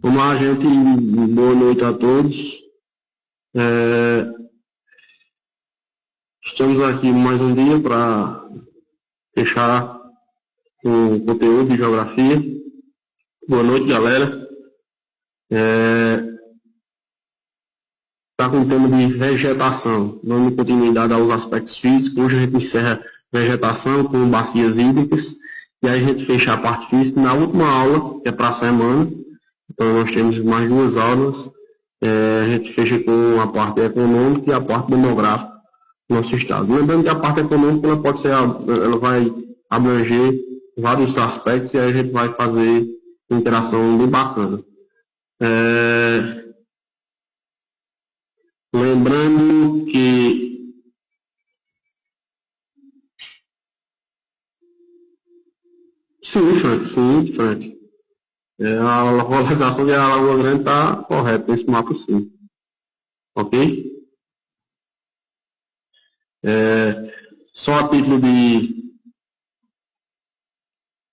Vamos lá, gente. Boa noite a todos. Estamos aqui mais um dia para fechar o conteúdo de geografia. Boa noite, galera. Está com o tema de vegetação, dando continuidade aos aspectos físicos. Hoje a gente encerra vegetação com bacias hídricas e aí a gente fecha a parte física na última aula, que é para a semana. Então nós temos mais 2 aulas. A gente fecha com a parte econômica e a parte demográfica do nosso estado. Lembrando que a parte econômica ela vai abranger vários aspectos e aí a gente vai fazer interação bem bacana. Lembrando que sim, Frank. A localização de Alagoa Grande está correta nesse mapa, sim. Ok? Só a título de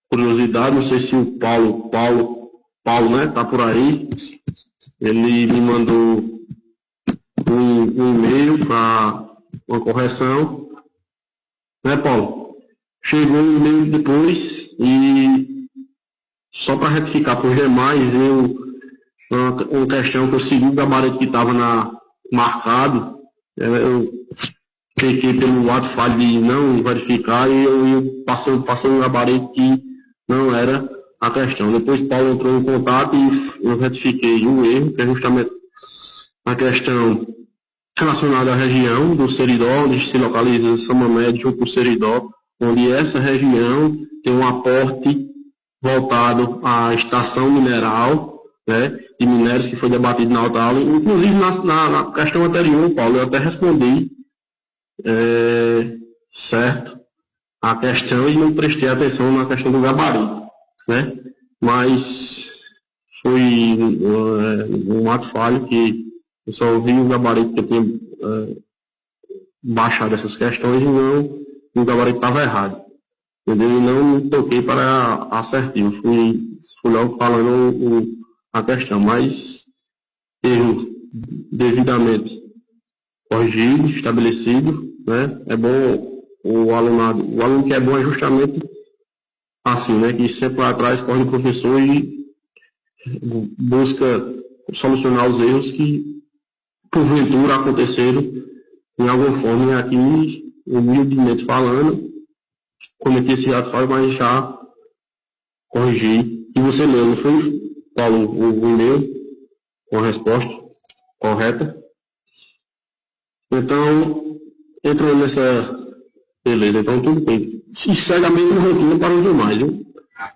curiosidade, não sei se o Paulo, né, tá por aí. Ele me mandou um e-mail para uma correção. Né, Paulo? Chegou um e-mail depois e só para retificar para os demais, uma questão que eu segui o gabarito que estava marcado, eu peguei pelo ato falho de não verificar e eu passei um gabarito que não era a questão. Depois Paulo entrou em contato e eu retifiquei o erro, que é justamente a questão relacionada à região do Seridó, onde se localiza São Mamede junto com o Seridó, onde essa região tem um aporte voltado à extração mineral, né, de minérios que foi debatido na outra aula. Inclusive, na questão anterior, Paulo, eu até respondi, certo, a questão e não prestei atenção na questão do gabarito, né, mas foi um ato falho que eu só vi o gabarito que eu tinha baixado essas questões e não o gabarito estava errado. Entendeu? E não me toquei para assertivo. Fui logo falando a questão, mas erro devidamente corrigido, estabelecido, né? É bom o aluno que é bom é justamente assim, né? Que sempre lá atrás corre o professor e busca solucionar os erros que porventura aconteceram em alguma forma. E aqui, humildemente falando, cometi esse ato falho, mas já corrigi. E você leu, não foi, Paulo, o e-mail com a resposta correta? Então, entrou nessa... Beleza, então tudo bem. Se segue a mesma rotina para os demais, viu?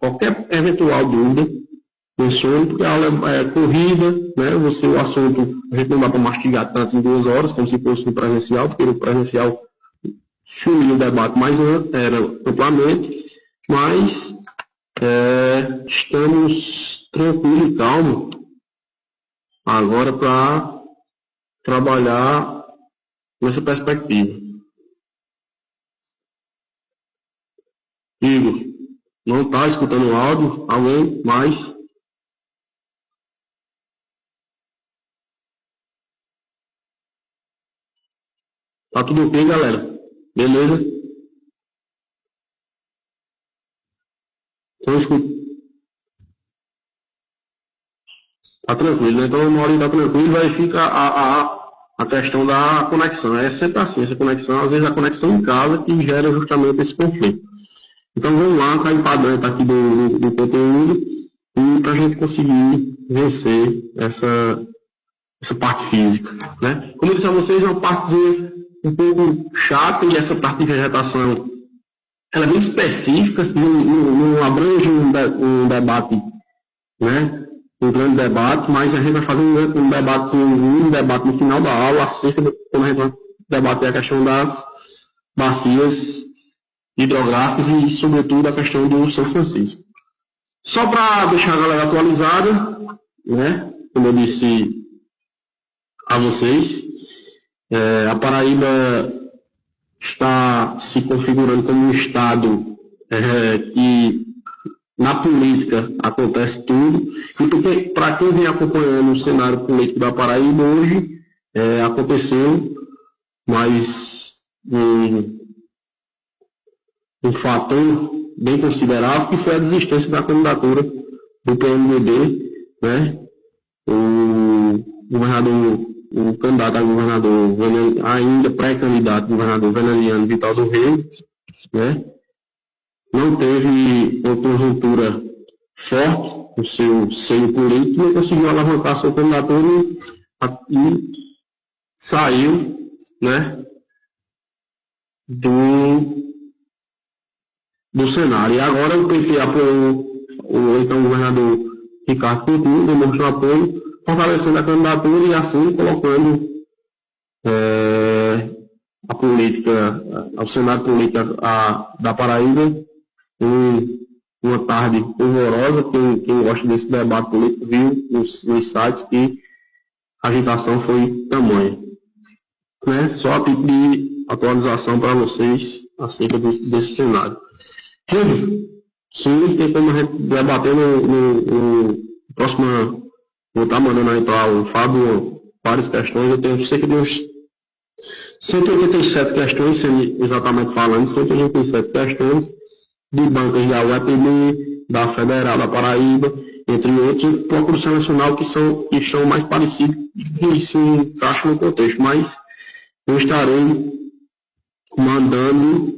Qualquer eventual dúvida, mencione, porque a aula é corrida, né? O assunto, a gente não dá para mastigar tanto em 2 horas, como se fosse no presencial, porque no presencial sumiu o debate mais era amplamente, mas estamos tranquilos e calmos agora para trabalhar nessa perspectiva. Igor, não está escutando o áudio? Alguém mais? Tá tudo ok, galera? Beleza? Então, escuta. Tá tranquilo, né? Então, uma hora tá tranquilo, aí fica a questão da conexão. É sempre assim, essa conexão, às vezes a conexão em casa que gera justamente esse conflito. Então, vamos lá, para empadante aqui do conteúdo e para a gente conseguir vencer essa parte física, né? Como eu disse a vocês, é uma partezinha um pouco chata e essa parte de vegetação ela é bem específica, não abrange um debate, né? Um grande debate, mas a gente vai fazer um debate no final da aula acerca de quando a gente vai debater a questão das bacias hidrográficas e, sobretudo, a questão do São Francisco. Só para deixar a galera atualizada, né? Como eu disse a vocês, a Paraíba está se configurando como um estado que na política acontece tudo, e porque, para quem vem acompanhando o cenário político da Paraíba hoje, aconteceu mais um fator bem considerável, que foi a desistência da candidatura do PMDB, né? O candidato a governador, ainda pré-candidato a governador Veneliano Vital do Rei, né? Não teve uma conjuntura forte no seu seio político, não conseguiu alavancar sua candidatura e saiu, né, do cenário. E agora o PT apoiou o então governador Ricardo Coutinho, demonstrou apoio, fortalecendo a candidatura e assim colocando a política, ao cenário político da Paraíba uma tarde horrorosa. Quem gosta desse debate político viu nos sites que a agitação foi tamanha. Né? Só a título de atualização para vocês acerca desse cenário. Sim, tem como a gente debater no próximo. Vou estar mandando aí para o Fábio várias questões. Eu tenho cerca de uns 187 questões, exatamente falando, 187 questões de bancas da UEPB, da Federal da Paraíba, entre outros, procuro selecionar que estão mais parecidos e se encaixam no contexto, mas eu estarei mandando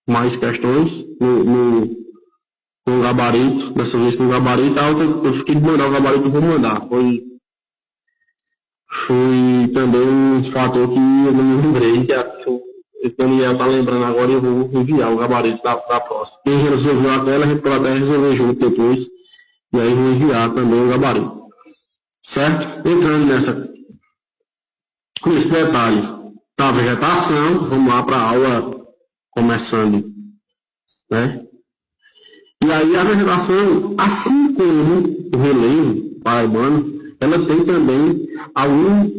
mais questões no gabarito, dessa vez com o gabarito. A outra, eu fiquei de mandar o gabarito, vou mandar. Foi também um fator que eu não me lembrei, que o Daniel está lembrando agora, e eu vou enviar o gabarito da próxima. Quem resolveu a tela, a gente pode até resolver junto depois, e aí vou enviar também o gabarito. Certo? Entrando nesse detalhe da vegetação, vamos lá para a aula começando, né? E aí a vegetação, assim como o relevo paraibano, ela tem também algum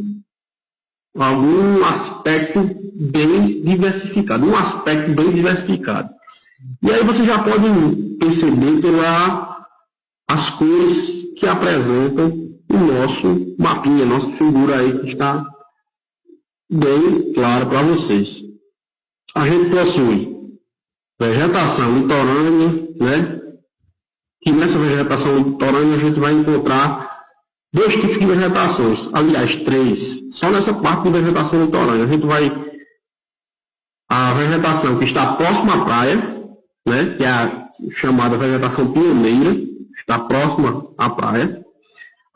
aspecto bem diversificado, E aí você já pode perceber as cores que apresentam o nosso mapinha, nossa figura aí, que está bem clara para vocês. A gente possui vegetação litorânea, né? E nessa vegetação litorânea a gente vai encontrar 2 tipos de vegetações, aliás, 3, só nessa parte de vegetação litorânea. A gente a vegetação que está próxima à praia, né, que é a chamada vegetação pioneira, está próxima à praia.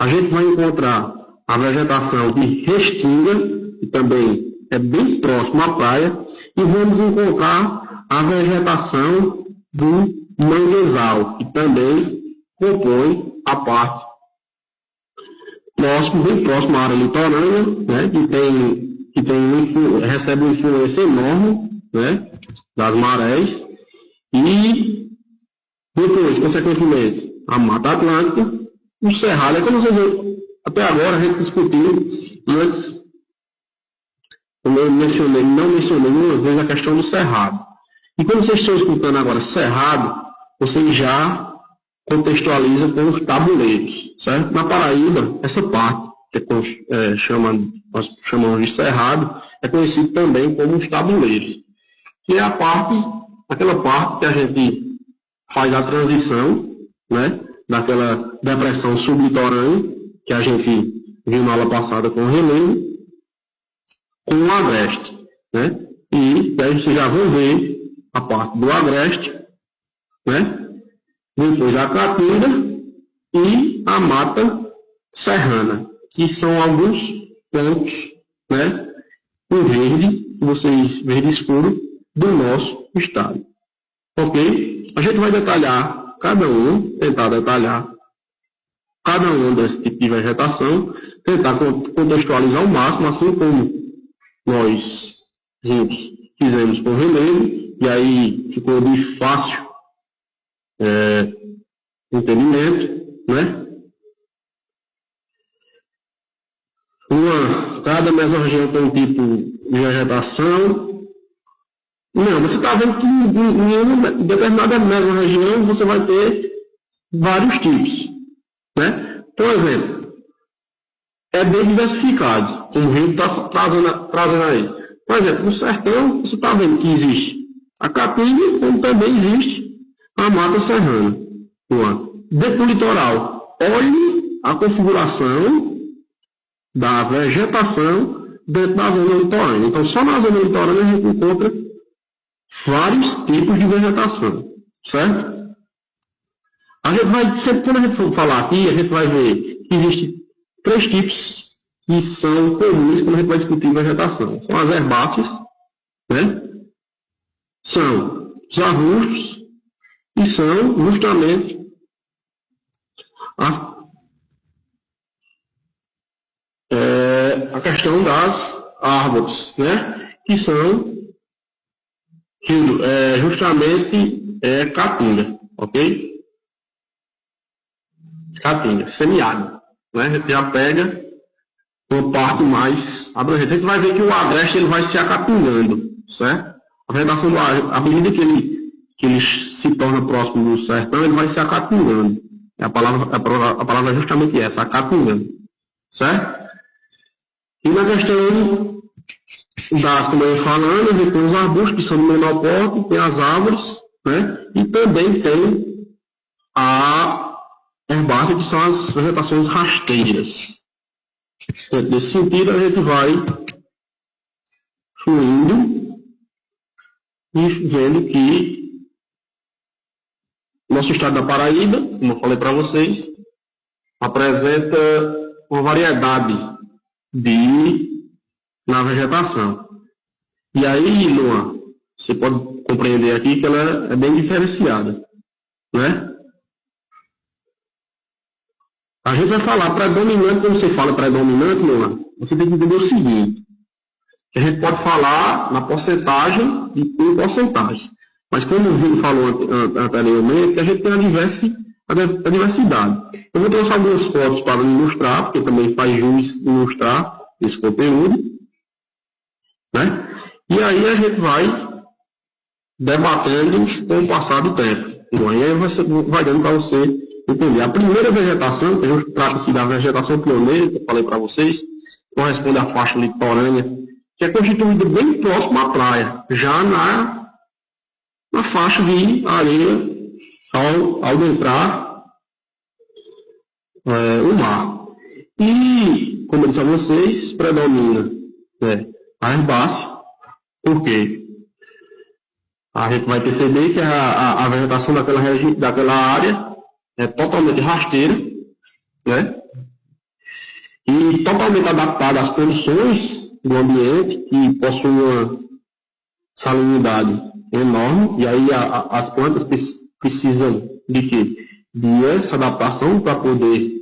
A gente vai encontrar a vegetação de restinga, que também é bem próxima à praia, e vamos encontrar a vegetação do manguezal, que também compõe a parte bem próximo à área litorânea, né, que recebe uma influência enorme, né, das marés, e depois, consequentemente, a Mata Atlântica, o Cerrado. É como vocês viram, até agora a gente discutiu, antes, eu não mencionei nenhuma vez a questão do Cerrado. E quando vocês estão escutando agora Cerrado, vocês já contextualiza com os tabuleiros, certo? Na Paraíba, essa parte, que nós chamamos de cerrado, é conhecido também como os tabuleiros, que é aquela parte que a gente faz a transição, né, daquela depressão sublitorânea, que a gente viu na aula passada com o relevo, com o agreste, né? E aí vocês já vão ver a parte do agreste, né? Depois a caatinga e a mata serrana, que são alguns pontos, né, em verde escuro, do nosso estado. Ok? A gente vai detalhar tentar detalhar cada um desse tipo de vegetação, tentar contextualizar ao máximo, assim como nós juntos fizemos com o relevo, e aí ficou de fácil entendimento, né? Cada mesorregião tem um tipo de vegetação, Não, você está vendo que em uma determinada mesma-região você vai ter vários tipos. Né? Por exemplo, é bem diversificado, como o Rio está trazendo aí. Por exemplo, no sertão, você está vendo que existe a caatinga, como também existe a mata serrana. Dentro do litoral, olhe a configuração da vegetação dentro da zona litorânea. Então, só na zona litorânea a gente encontra vários tipos de vegetação, certo? A gente vai, sempre quando a gente for falar aqui, a gente vai ver que existem 3 tipos que são comuns quando a gente vai discutir vegetação. São as herbáceas, né? São os arbustos e são justamente a questão das árvores, né? Que são justamente caatinga, ok? Caatinga, semiárido, né? A gente já pega uma parte mais abrangente. A gente vai ver que o agreste ele vai se acatingando, certo? A vegetação do agreste, à medida que ele se torna próximo do sertão, ele vai se acatingando. A palavra é justamente essa, acatingando, certo? E na questão das, como eu ia falando, a gente tem os arbustos que são de menor porte, tem as árvores, né? E também tem a herbácea, que são as vegetações rasteiras. Nesse sentido, a gente vai fluindo e vendo que nosso estado da Paraíba, como eu falei para vocês, apresenta uma variedade na vegetação. E aí, Luan, você pode compreender aqui que ela é bem diferenciada, né? A gente vai falar predominante, quando você fala predominante, Luan, você tem que entender o seguinte, que a gente pode falar na porcentagem e em porcentagens. Mas como o Vitor falou anteriormente, a gente tem a diversidade. Eu vou trouxe algumas fotos para ilustrar, porque também faz jus ilustrar esse conteúdo, né? E aí a gente vai debatendo com o passar do tempo. E aí vai dando para você entender. A primeira vegetação, que trata-se da vegetação pioneira, que eu falei para vocês, corresponde à faixa litorânea, que é constituída bem próximo à praia, já na faixa de areia ao adentrar o mar. E, como eu disse a vocês, predomina a herbácea, porque a gente vai perceber que a vegetação daquela área é totalmente rasteira, né? E totalmente adaptada às condições do ambiente, que possui uma salinidade enorme, e aí as plantas precisam de quê? De essa adaptação para poder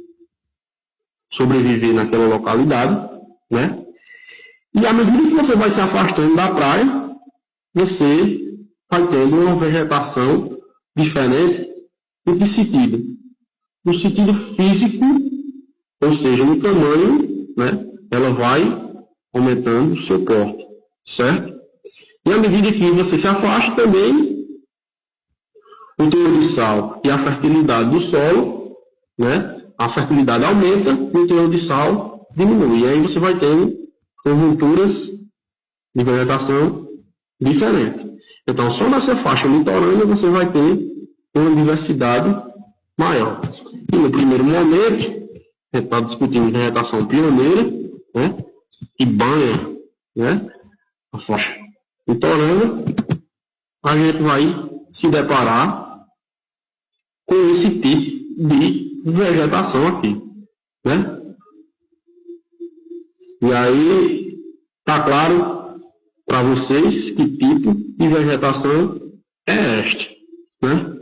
sobreviver naquela localidade, né? E à medida que você vai se afastando da praia, você vai tendo uma vegetação diferente. Em que sentido? No sentido físico, ou seja, no tamanho, né? Ela vai aumentando o seu porte, certo? E à medida que você se afasta também, o teor de sal e a fertilidade do solo, né? A fertilidade aumenta e o teor de sal diminui. E aí você vai tendo conjunturas de vegetação diferentes. Então, só nessa faixa litorânea você vai ter uma diversidade maior. E no primeiro momento, a gente está discutindo vegetação pioneira, né? Que banha, né? A faixa litorânea, a gente vai se deparar com esse tipo de vegetação aqui, né? E aí, está claro para vocês que tipo de vegetação é este, né?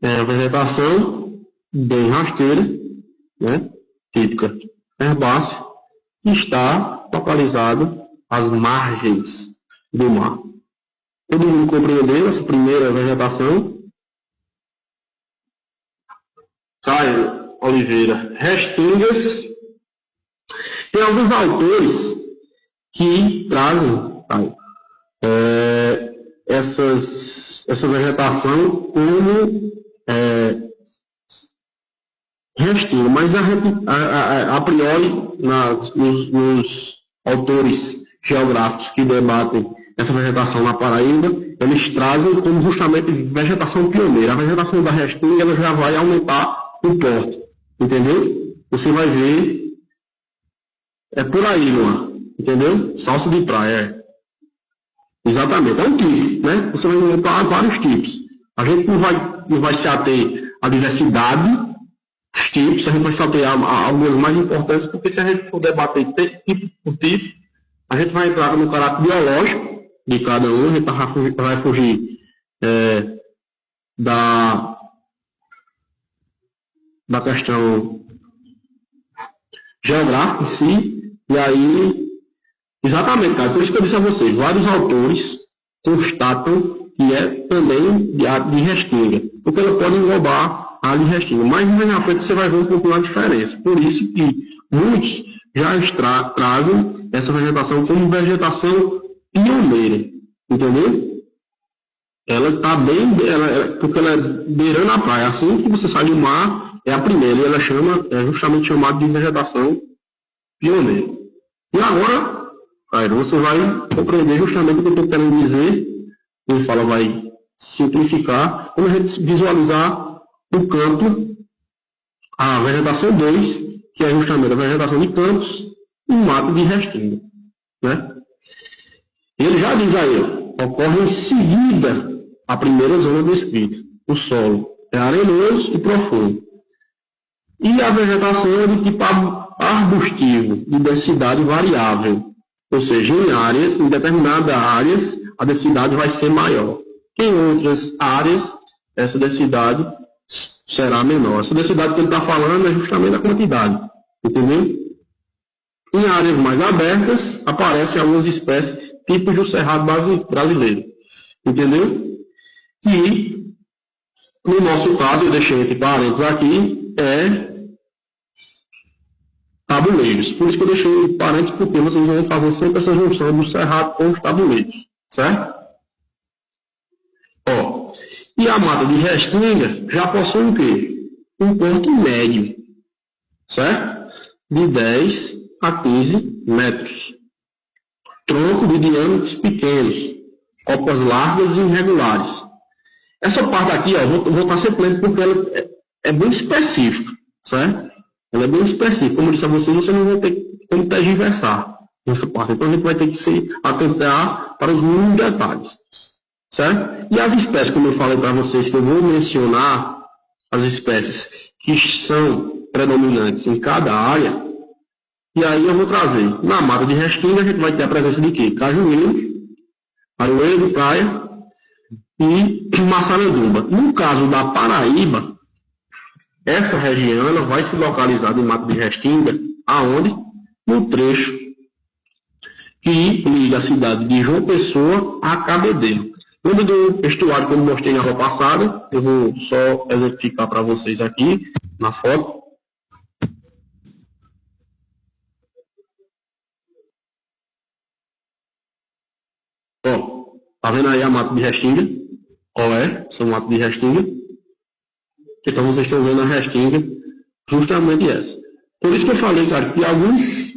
É a vegetação bem rasteira, né? Típica herbácea, que está localizada às margens do mar. Todo mundo compreendeu essa primeira vegetação? Caio Oliveira, restingas. Tem alguns autores que trazem essa vegetação como restinho, mas a priori, nos autores geográficos que debatem essa vegetação na Paraíba, eles trazem como justamente vegetação pioneira. A vegetação da restinga ela já vai aumentar o porte, entendeu? Você vai ver, é por aí, Luan, entendeu? Salsa de praia, exatamente, é um tipo, né? Você vai encontrar vários tipos. A gente não vai se ater à diversidade dos tipos, a gente vai se ater a algumas mais importantes, porque se a gente for debater tipo por tipo, a gente vai entrar no caráter biológico de cada um, a gente vai fugir da questão geográfica em si, e aí, exatamente, cara, por isso que eu disse a vocês, vários autores constatam que é também de restinga, porque ela pode englobar a de restinga, mas mais na frente você vai ver um pouco a diferença. Por isso que muitos já trazem essa vegetação como vegetação pioneira, entendeu? Ela está bem, porque ela é beirando a praia. Assim que você sai do mar, é a primeira, e ela é justamente chamada de vegetação pioneira. E agora, Cairo, você vai compreender justamente o que eu estou querendo dizer. Ele fala, vai simplificar, quando a gente visualizar o campo, a vegetação 2, que é justamente a vegetação de campos, e mato de restinga, né? Ele já diz aí, ocorre em seguida a primeira zona descrita. O solo é arenoso e profundo. E a vegetação é de tipo arbustivo, de densidade variável. Ou seja, em determinadas áreas, a densidade vai ser maior. Em outras áreas, essa densidade será menor. Essa densidade que ele está falando é justamente a quantidade. Entendeu? Em áreas mais abertas, aparecem algumas espécies tipos do cerrado brasileiro. Entendeu? E, no nosso caso, eu deixei entre parênteses aqui, tabuleiros. Por isso que eu deixei parênteses, porque vocês vão fazer sempre essa junção do cerrado com os tabuleiros. Certo? Ó, e a mata de restinga já possui o quê? Um porte médio. Certo? De 10 a 15 metros. Tronco de diâmetros pequenos, copas largas e irregulares. Essa parte aqui, ó, vou estar sempre lendo porque ela é bem específica, certo? Ela é bem específica. Como eu disse a você não vai ter como tergiversar nessa parte. Então a gente vai ter que se atentar para os mínimos detalhes, certo? E as espécies, como eu falei para vocês, que eu vou mencionar, as espécies que são predominantes em cada área. E aí eu vou trazer, na mata de restinga, a gente vai ter a presença de quê? Cajueiro, aroeiro, praia e maçaranduba. No caso da Paraíba, essa região ela vai se localizar em mata de restinga, aonde? No trecho que liga a cidade de João Pessoa a Cabedelo. Lembra do estuário que eu mostrei na aula passada? Eu vou só exemplificar para vocês aqui, na foto. Ó, tá vendo aí a mata de restinga? Qual é? Essa mata de restinga. Então vocês estão vendo a restinga, justamente essa. Por isso que eu falei, cara, que alguns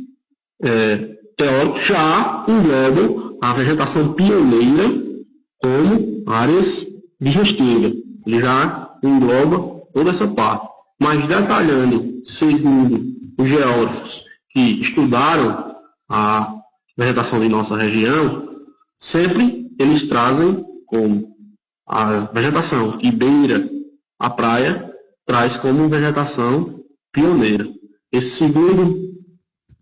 teóricos já englobam a vegetação pioneira como áreas de restinga. Ele já engloba toda essa parte. Mas detalhando, segundo os geógrafos que estudaram a vegetação de nossa região, sempre eles trazem como a vegetação que beira a praia, traz como vegetação pioneira. Esse segundo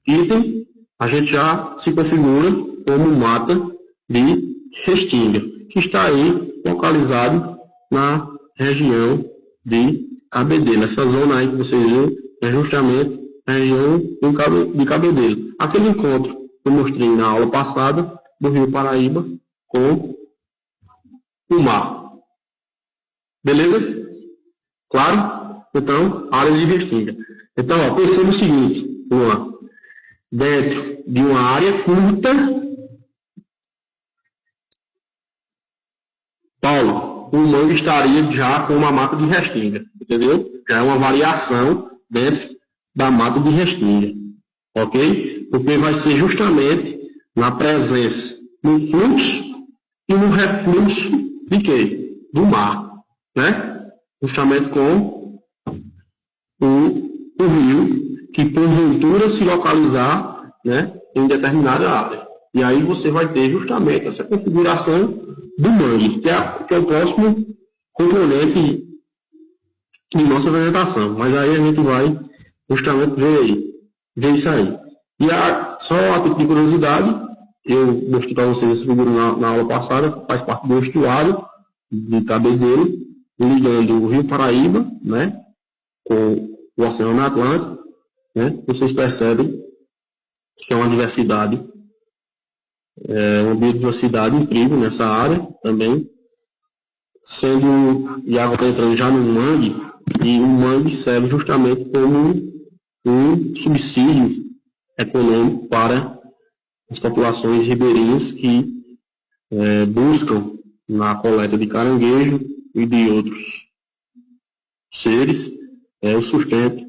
item, a gente já se configura como mata de restinga, que está aí localizado na região de Cabedelo. Essa zona aí que vocês viram é justamente a região de Cabedelo. Aquele encontro que eu mostrei na aula passada do Rio Paraíba com o mar. Beleza? Claro? Então, área de restinga. Então, ó, pensando o seguinte, vamos lá. dentro de uma área curta, Paulo, o mangue estaria já com uma mata de restinga, entendeu? Já é uma variação dentro da mata de restinga, ok? Porque vai ser justamente na presença, no fluxo e no refluxo de quê? Do mar, né? Justamente com o rio que porventura se localizar, né, em determinada área. E aí você vai ter justamente essa configuração do mangue, que é o próximo componente de nossa vegetação. Mas aí a gente vai justamente ver isso aí. E só a título de curiosidade, eu mostrei para vocês essa figura na aula passada, faz parte do estuário de Cabedelo, ligando o Rio Paraíba, né, com o Oceano Atlântico, né? Vocês percebem que é uma diversidade, uma biodiversidade incrível nessa área também, sendo e a água entrando já no mangue, e o mangue serve justamente como um subsídio econômico para as populações ribeirinhas que buscam na coleta de caranguejo e de outros seres o sustento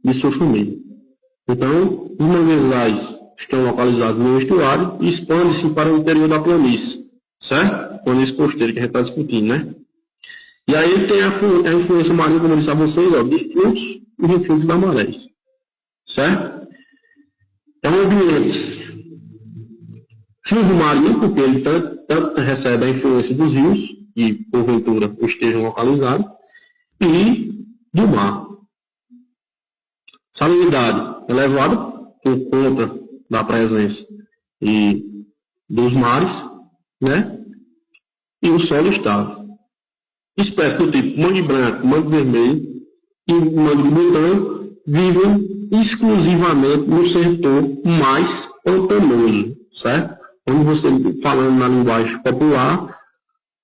de sua família. Então, os manguezais estão localizados no estuário e expandem-se para o interior da planície, certo? Planície costeira que a gente está discutindo, né? E aí tem a influência marinha, como eu disse a vocês, ó, de fluxo e refluxo da maré, certo? É um ambiente fluxo marinho, porque ele tanto recebe a influência dos rios, que porventura estejam localizados, e do mar. Salinidade elevada por conta da presença dos mares, né? E o solo estável. Espécies do tipo mangue branco, mangue vermelho e mangue de botão vivem exclusivamente no setor mais pantanoso, certo? Onde você, falando na linguagem popular,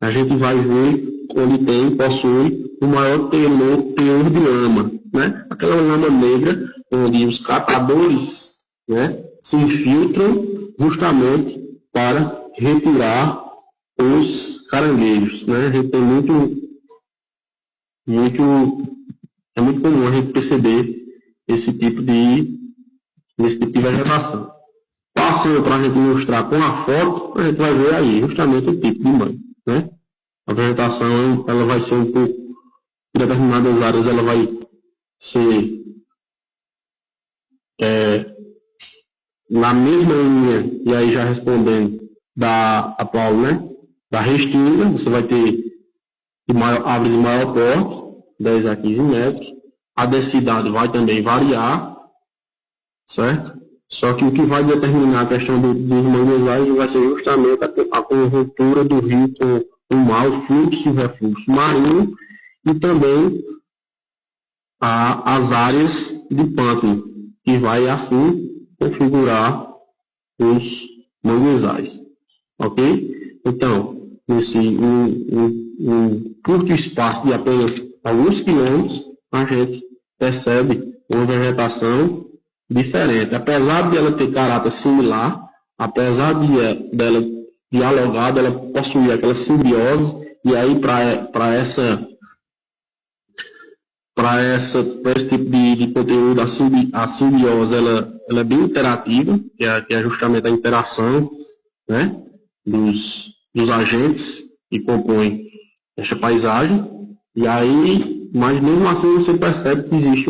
a gente vai ver onde possui o maior teor de lama, né? Aquela lama negra onde os catadores, né, se infiltram justamente para retirar os caranguejos, né? A gente tem é muito comum a gente perceber esse tipo de vegetação. Passando para a gente mostrar com a foto, a gente vai ver aí justamente o tipo de mangue, né? A vegetação ela vai ser um pouco, em determinadas áreas ela vai ser na mesma linha, e aí já respondendo da atual, né? Da restinga, você vai ter árvores de maior porte, 10 a 15 metros. A densidade vai também variar, certo? Só que o que vai determinar a questão dos manguezais vai ser justamente a conjuntura do rio com o mar, o fluxo e o refluxo marinho, e também as áreas de pântano, que vai assim configurar os manguezais. Ok? Então, nesse um curto espaço de apenas alguns quilômetros, a gente percebe uma vegetação diferente. Apesar de ela ter caráter similar, apesar dela dialogar, dela possuir aquela simbiose, e aí para esse tipo de conteúdo, a simbiose ela é bem interativa, que é justamente a interação, né, dos agentes que compõem essa paisagem, e aí, mas mesmo assim você percebe que existe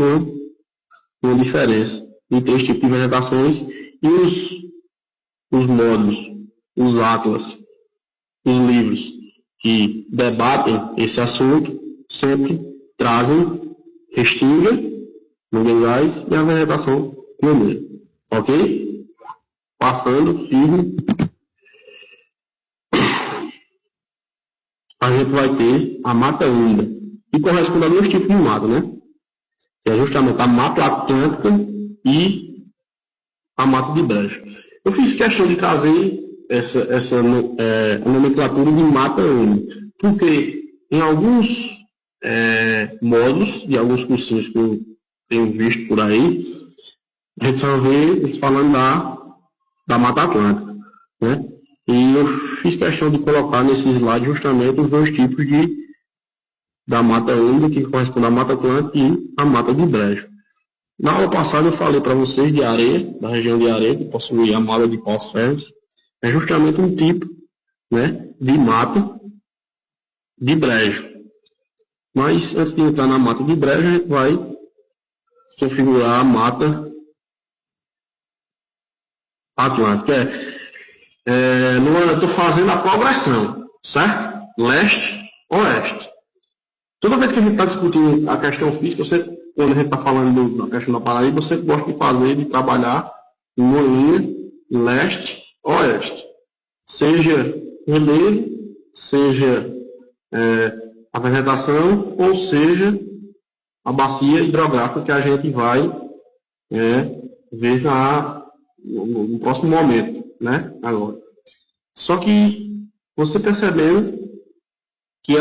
uma diferença entre esse tipo de vegetações e os módulos, os atlas, os livros que debatem esse assunto sempre trazem restinga, manguezais e a vegetação pioneira. Ok? Passando, firme, a gente vai ter a mata úmida, que corresponde a dois tipos de mata, né? Que é justamente a mata atlântica e a mata de brejo. Eu fiz questão de trazer essa nomenclatura de mata úmida, porque em alguns módulos de alguns cursinhos que eu tenho visto por aí, a gente só vê eles falando da Mata Atlântica, né? E eu fiz questão de colocar nesse slide justamente os dois tipos da mata úmida, que corresponde à Mata Atlântica e à mata de brejo. Na aula passada eu falei para vocês de areia, da região de areia, que possui a mata de paus ferros. É justamente um tipo, né, de mata de brejo. Mas antes de entrar na mata de brejo, a gente vai configurar a mata atlântica. Eu estou fazendo a progressão, certo? Leste-oeste. Toda vez que a gente está discutindo a questão física, quando a gente está falando da questão da Paraíba, você gosta de trabalhar em uma linha leste-oeste. Seja relevo, seja a vegetação, ou seja a bacia hidrográfica que a gente vai ver no próximo momento, né? Agora. Só que você percebeu que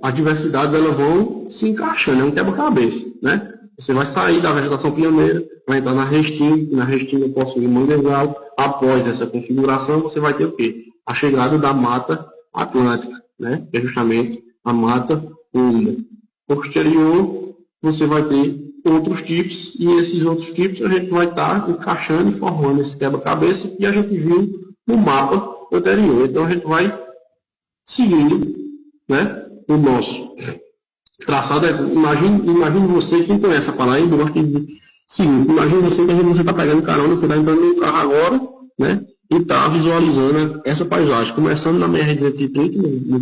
a diversidade dela vão se encaixando, é um quebra-cabeça, né? Você vai sair da vegetação pioneira, vai entrar na restinga possui manguezal. Após essa configuração, você vai ter o quê? A chegada da Mata Atlântica, né? Que é justamente a mata úmida. Posterior, você vai ter outros tipos, e esses outros tipos a gente vai estar encaixando e formando esse quebra-cabeça que a gente viu no mapa anterior. Então, a gente vai seguindo, né, o nosso traçado. Imagine você, quem conhece a Paraíba, gosta de seguir. Imagine você que você está pegando carona, você está entrando no carro agora, né, e está visualizando essa paisagem, começando na BR-230,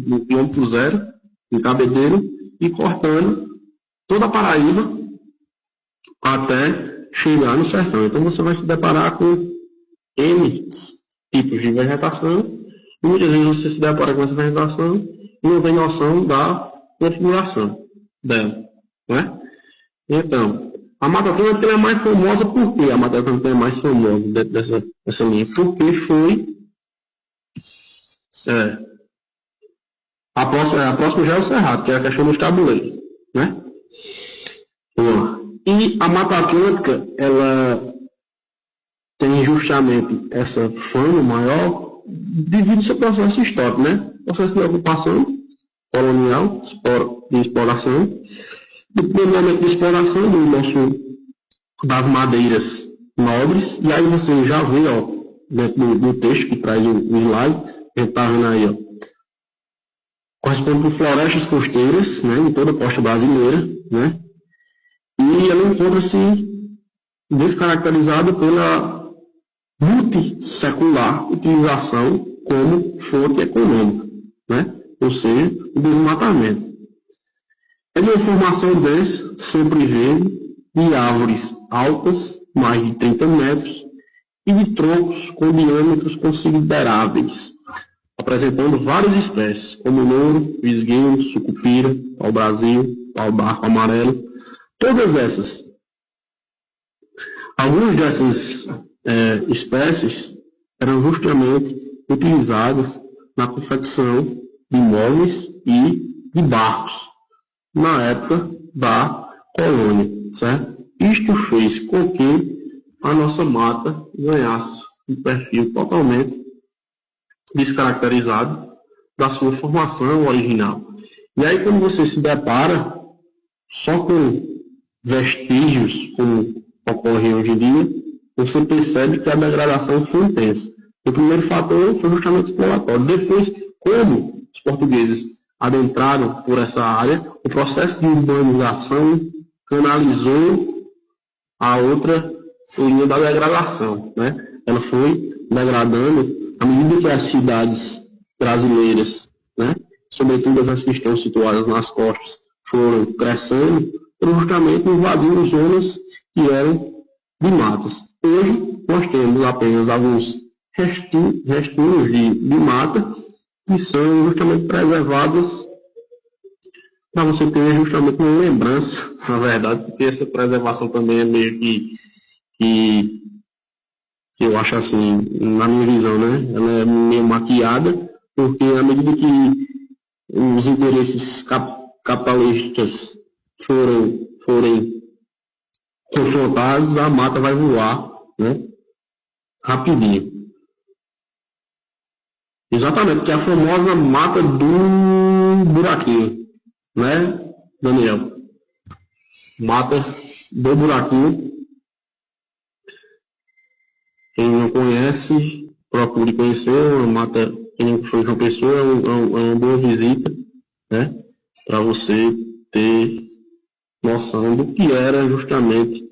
no quilômetro zero, em Cabedelo, e cortando toda a Paraíba até chegar no sertão. Então você vai se deparar com N tipos de vegetação, e muitas vezes você se depara com essa vegetação e não tem noção da configuração dela, né? Então, a Mata Atlântica é mais famosa. Por que a Mata Atlântica é mais famosa dentro dessa linha? Porque foi a próxima já é o Cerrado, que é a questão dos tabuleiros, né? E a Mata Atlântica, ela tem justamente essa fama maior devido ao seu processo histórico, né? Processo de ocupação colonial, de exploração, do momento de exploração das madeiras nobres, e aí você já vê, ó, dentro do texto que traz o slide, a gente está vendo aí, ó, corresponde por florestas costeiras, né, em toda a costa brasileira, né, e ela encontra-se descaracterizada pela multissecular utilização como fonte econômica, né, ou seja, o desmatamento. É de uma formação densa, sobre verde, de árvores altas, mais de 30 metros, e de troncos com diâmetros consideráveis, apresentando várias espécies, como louro, visgueiro, sucupira, pau-brasil, pau-barco amarelo, todas essas. Algumas dessas espécies eram justamente utilizadas na confecção de móveis e de barcos, na época da colônia, certo? Isto fez com que a nossa mata ganhasse um perfil totalmente descaracterizado da sua formação original. E aí, quando você se depara só com vestígios, como ocorre hoje em dia, você percebe que a degradação foi intensa. O primeiro fator foi justamente exploratório. Depois, como os portugueses adentraram por essa área, o processo de urbanização canalizou a outra linha da degradação, né? Ela foi degradando à medida que as cidades brasileiras, né, sobretudo as que estão situadas nas costas, foram crescendo, foram justamente invadindo zonas que eram de matas. Hoje, nós temos apenas alguns restinhos de mata que são justamente preservadas para você ter justamente uma lembrança, na verdade, porque essa preservação também é meio que eu acho assim, na minha visão, né? Ela é meio maquiada, porque à medida que os interesses capitalistas forem confrontados, a mata vai voar, né? Rapidinho. Exatamente, que é a famosa mata do buraquinho, né, Daniel? Mata do buraquinho. Quem não conhece, procure conhecer. Uma mata, quem não foi uma pessoa, é uma boa visita, né? Para você ter noção do que era justamente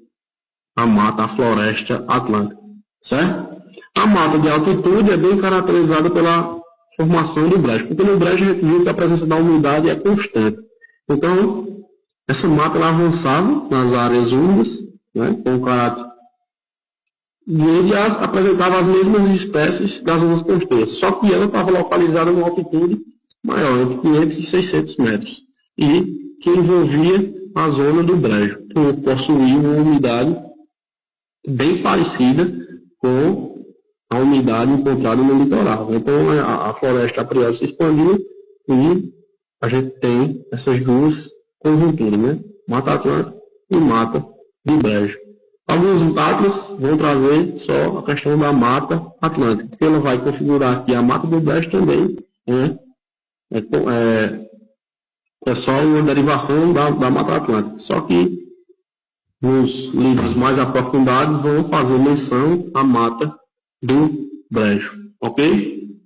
a mata, a floresta atlântica, certo? A mata de altitude é bem caracterizada pela formação do brejo, porque no brejo a gente viu que a presença da umidade é constante. Então, essa mata ela avançava nas áreas úmidas, né, com caráter, e ele apresentava as mesmas espécies das zonas costeiras, só que ela estava localizada numa altitude maior, entre 500 e 600 metros, e que envolvia a zona do brejo, por possuir uma umidade bem parecida com a umidade encontrada no litoral. Então, a floresta a priori se expandiu e a gente tem essas duas conjunturas, né? Mata Atlântica e Mata de Brejo. Alguns atlas vão trazer só a questão da Mata Atlântica, porque ela vai configurar aqui a Mata do Brejo também, né? É só uma derivação da Mata Atlântica. Só que nos livros mais aprofundados vão fazer menção à Mata do Brejo, ok?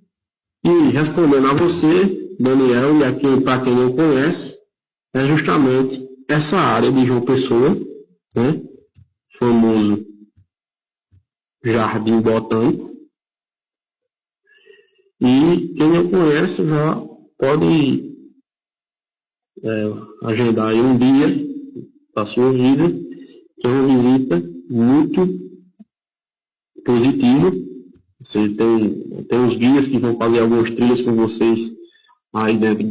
E respondendo a você, Daniel, e aqui para quem não conhece, é justamente essa área de João Pessoa, né? Famoso Jardim Botânico. E quem não conhece já pode agendar aí um dia da sua vida, que é uma visita muito positiva. Você tem os guias que vão fazer algumas trilhas com vocês aí dentro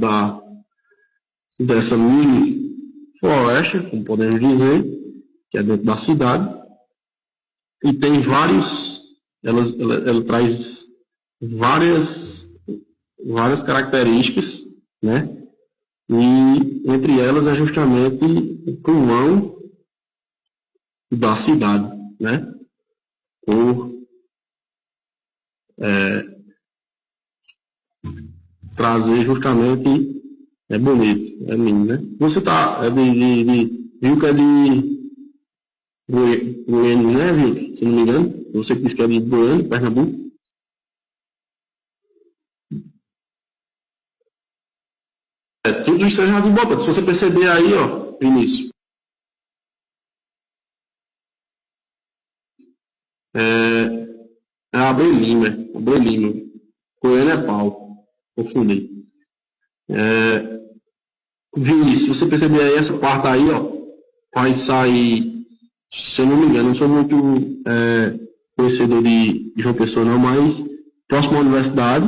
dessa mini floresta, como podemos dizer, que é dentro da cidade. E tem ela traz várias características, né? E entre elas é justamente o pulmão da cidade, né? Por trazer justamente, é bonito, é lindo, né? Você viu que é de Goiânia, né, viu? Se não me engano, você que disse que é de Goiânia, Pernambuco. Tudo isso é Jardim Botânico. Se você perceber aí, ó, Vinícius, é Abreu Lima. Goiânia é pau. Confundi. Vinícius, se você perceber aí, essa parte aí, ó, vai sair, se eu não me engano, não sou muito conhecedor de João Pessoa não, mas próximo à universidade,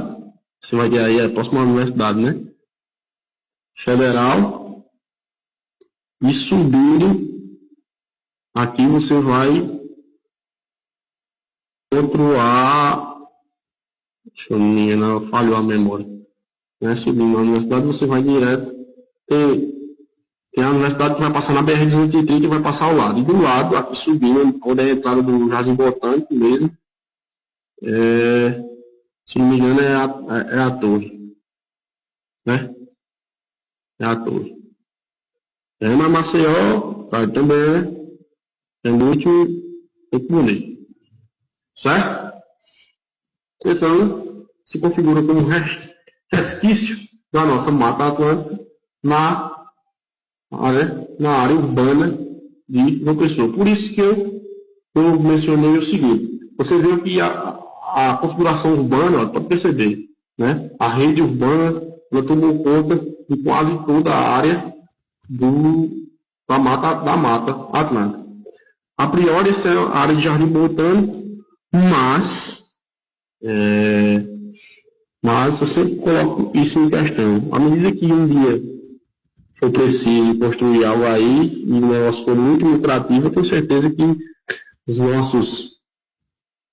você vai ter aí, próximo à universidade, né? Federal, e subindo, aqui você vai outro A, deixa eu me enganar, falhou a memória, né? Subindo na universidade, você vai direto, tem a universidade que vai passar na BR-230 e vai passar ao lado, e do lado, aqui subindo, onde é a entrada do Jardim Botânico mesmo, se não me engano é a torre, né? É a torre. Mas Maceió, tá, também é muito bonito. Certo? Então, se configura como resquício da nossa Mata Atlântica na área urbana de João Pessoa. Por isso que eu mencionei o seguinte. Você vê que a configuração urbana, ó, pode perceber, né? A rede urbana ela tomou conta de quase toda a área da Mata Atlântica. A priori, essa é a área de Jardim Botânico, mas eu sempre coloco isso em questão. À medida que um dia for preciso construir algo aí, e o negócio for muito lucrativo, eu tenho certeza que os nossos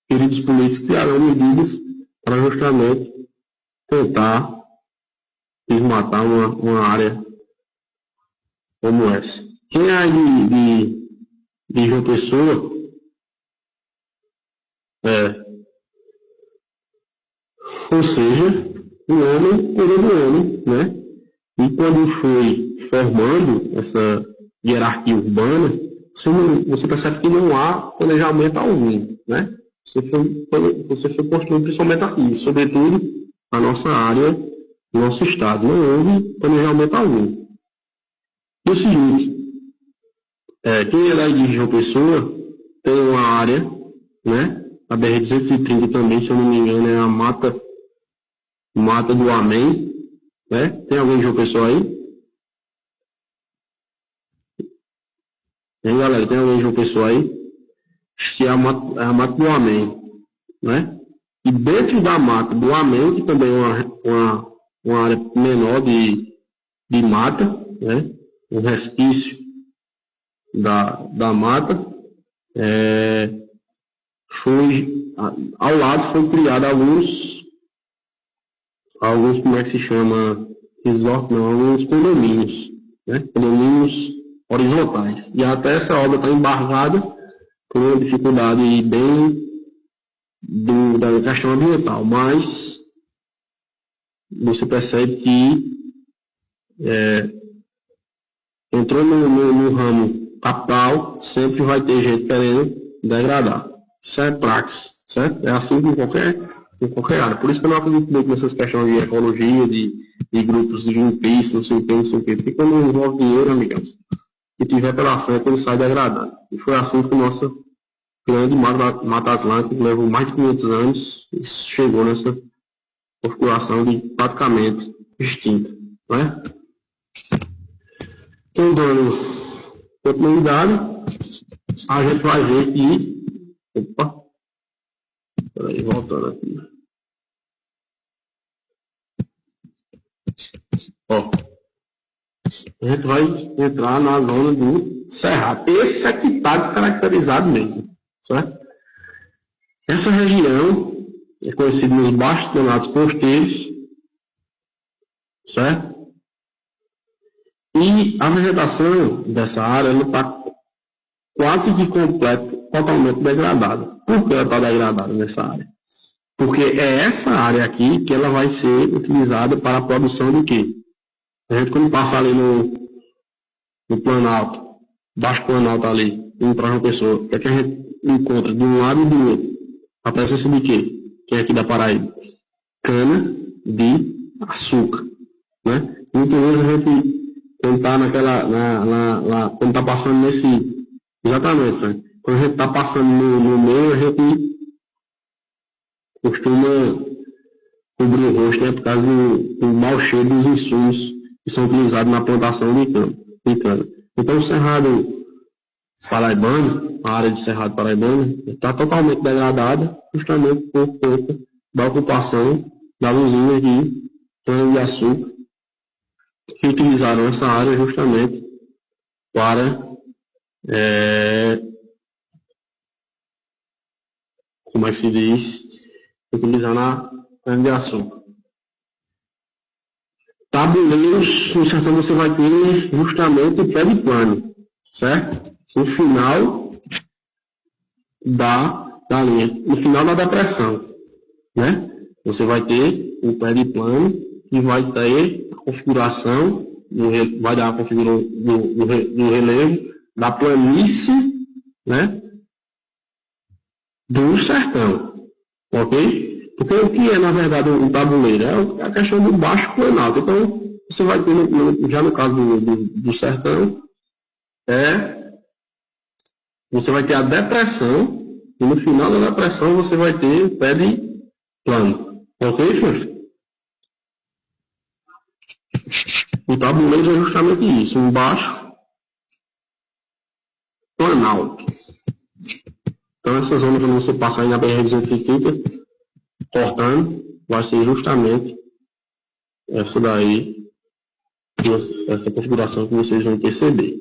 queridos políticos criarão medidas para justamente tentar desmatar uma área como essa. Quem é aí de João Pessoa, ou seja, o homem cuidou do homem, né? E quando foi formando essa hierarquia urbana, você percebe que não há planejamento algum, né? Você foi construindo principalmente aqui, sobretudo a nossa área, nosso estado. Não houve planejamento algum. E o seguinte, quem é daí de João Pessoa tem uma área, né? A BR-230 também, se eu não me engano, é a Mata do Amém, né? Tem alguém de João Pessoa aí? Tem, galera? Tem alguém de João Pessoa aí? Acho que é a Mata do Amém, né? E dentro da Mata do Amém, que também é uma área menor de mata, né? Um resquício da mata, ao lado foi criado alguns, como é que se chama, resort, não, alguns condomínios, né? Condomínios horizontais. E até essa obra está embargada por uma dificuldade bem da questão ambiental, mas você percebe que entrou no ramo capital, sempre vai ter gente querendo degradar. Isso é praxe, certo? É assim em qualquer área. Por isso que eu não acredito muito nessas questões de ecologia, de grupos de Greenpeace, não sei o que, porque quando envolve dinheiro, amigos, que tiver pela frente, ele sai degradando. E foi assim que o nosso grande Mata Atlântica levou mais de 500 anos e chegou nessa configuração de praticamente extinta, não é? Então, dando continuidade, a gente vai ver que... Opa! Peraí, voltando aqui. Ó, a gente vai entrar na zona do Cerrado. Esse aqui está descaracterizado mesmo, certo? Essa região é conhecida nos baixos planados costeiros, certo? E a vegetação dessa área está quase que totalmente degradada. Por que ela está degradada nessa área? Porque é essa área aqui que ela vai ser utilizada para a produção de quê? A gente quando passa ali no Planalto, baixo Planalto ali, indo para uma pessoa, o que é que a gente encontra de um lado e do outro? A presença de quê? Que é aqui da Paraíba? Cana de açúcar, né? Muitas vezes a gente, quando está quando está passando nesse, exatamente, né? Quando a gente está passando no meio, a gente costuma cobrir o rosto, né? Por causa do mau cheiro dos insumos que são utilizados na plantação de cana. Então o Cerrado Paraibano, a área de Cerrado Paraibano, está totalmente degradada justamente por conta da ocupação das usinas de cana-de-açúcar que utilizaram essa área justamente para como é que se diz, utilizar na cana-de-açúcar. Tabuleiros, no sertão você vai ter justamente o pé de plano, certo? No final da linha, no final da depressão, né? Você vai ter o pé de plano que vai ter a configuração, vai dar a configuração do relevo da planície, né? Do sertão, ok? Porque o que é, na verdade, o tabuleiro? É a questão do baixo planalto. Então, você vai ter, já no caso do sertão, você vai ter a depressão, e no final da depressão você vai ter o pé de plano. Ok, senhor? O tabuleiro é justamente isso, um baixo planalto. Então, essa zona que você passar aí na BR-230, cortando, vai ser justamente essa daí, essa configuração que vocês vão perceber.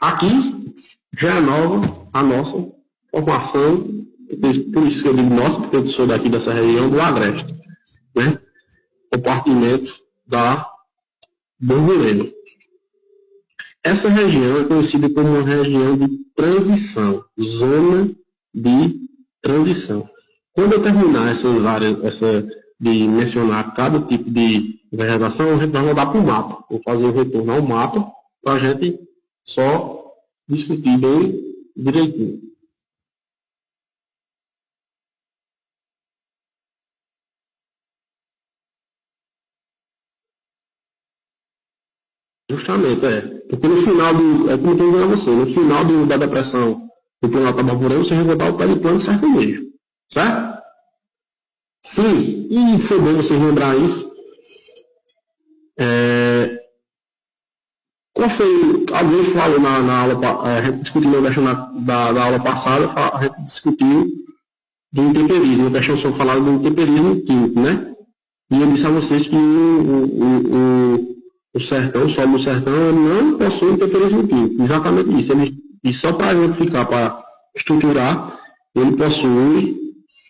Aqui já é nova a nossa formação, por isso que eu digo nossa, porque eu sou daqui dessa região do Agreste, né? Compartimento da Borborema. essa região é conhecida como uma região de transição, zona de transição. Quando eu terminar essas áreas, de mencionar cada tipo de vegetação, a gente vai rodar para o mapa. Vou fazer o retorno ao mapa para a gente só discutir bem direitinho. Justamente, porque no final do. É como eu estou dizendo a você, no final da depressão do plano Atabaporã, você vai rodar o pé de plano sertanejo. Certo? Sim, e foi bom vocês lembrar isso. Qual foi. Alguém falou na aula. A gente discutiu na questão da aula passada, a gente discutiu do intemperismo, a questão só falava do intemperismo químico, né? E eu disse a vocês que o sertão, o solo do sertão, ele não possui intemperismo químico. Exatamente isso. E só para exemplificar, para estruturar, ele possui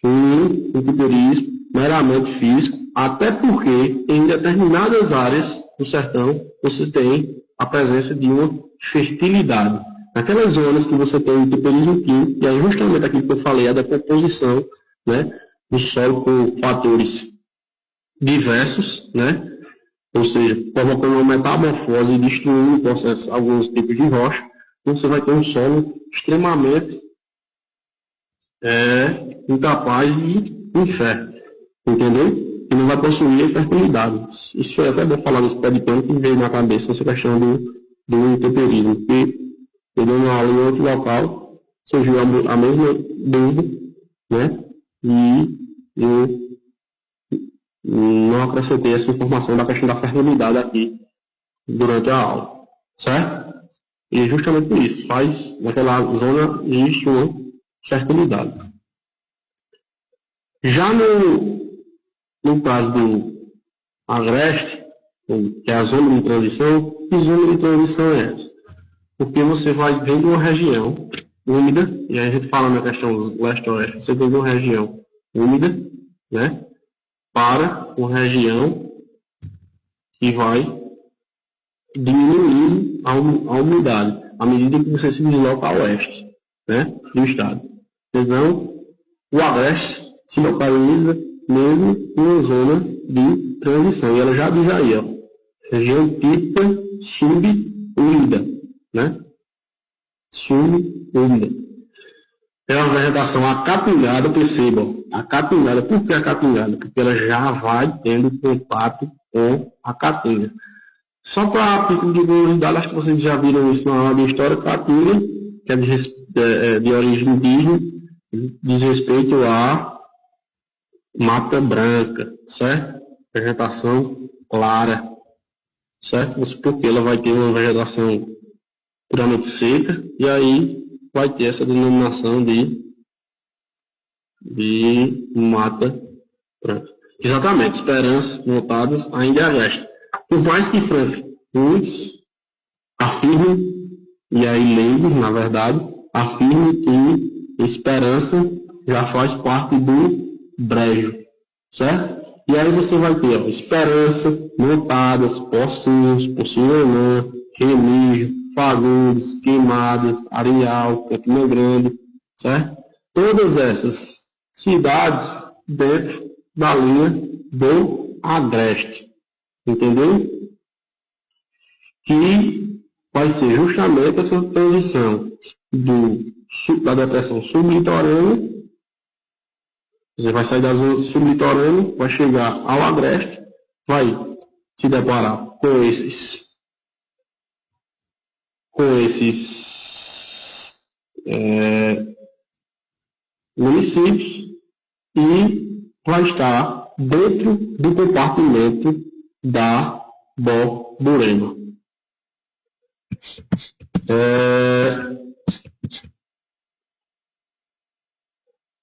um intemperismo meramente físico, até porque em determinadas áreas do sertão você tem a presença de uma fertilidade. Naquelas zonas que você tem o intemperismo químico, e é justamente aquilo que eu falei, a decomposição, né, do solo com fatores diversos, né, ou seja, provocando uma metamorfose e destruindo alguns tipos de rocha, você vai ter um solo extremamente incapaz e infértil, entendeu? E não vai possuir fertilidade. Isso é até bom falar nesse pé de pano que veio na cabeça essa questão do intemperismo, porque eu dei uma aula em outro local, surgiu a mesma dúvida, né? E eu não acrescentei essa informação da questão da fertilidade aqui durante a aula, certo? E justamente por isso, naquela zona existe uma fertilidade. Já no caso do agreste, que é a zona de transição, que zona de transição é essa? Porque você vai vendo uma região úmida, e aí a gente fala na questão leste-oeste, você vem de uma região úmida, né, para uma região que vai diminuindo a umidade, à medida que você se desloca a oeste, né, do estado. Então, o agreste se localiza mesmo em uma zona de transição. E ela já diz aí, ó, região típica subúmida, né? Subúmida. É uma vegetação acapingada, percebam, acapingada. Por que acapingada? Porque ela já vai tendo contato com a caatinga. Só para título de curiosidade, acho que vocês já viram isso na aula de história, caatinga, que é de origem indígena, diz respeito a mata branca, certo? Vegetação clara, certo? Porque ela vai ter uma vegetação puramente seca, e aí vai ter essa denominação de mata branca. Exatamente, esperanças notadas ainda agreste. Por mais que muitos afirmem, e aí leigos, na verdade, afirmem que esperança já faz parte do brejo, certo? E aí você vai ter esperança, notadas, pocinhos, Porciúnã, Remígio, Fagundes, Queimadas, Areal, Campina Grande, certo? Todas essas cidades dentro da linha do agreste, entendeu? Que vai ser justamente essa transição da depressão sublitorânea. Você vai sair da zona sublitorânea, vai chegar ao agreste, vai se deparar com esses municípios e vai estar dentro do compartimento da Borborema.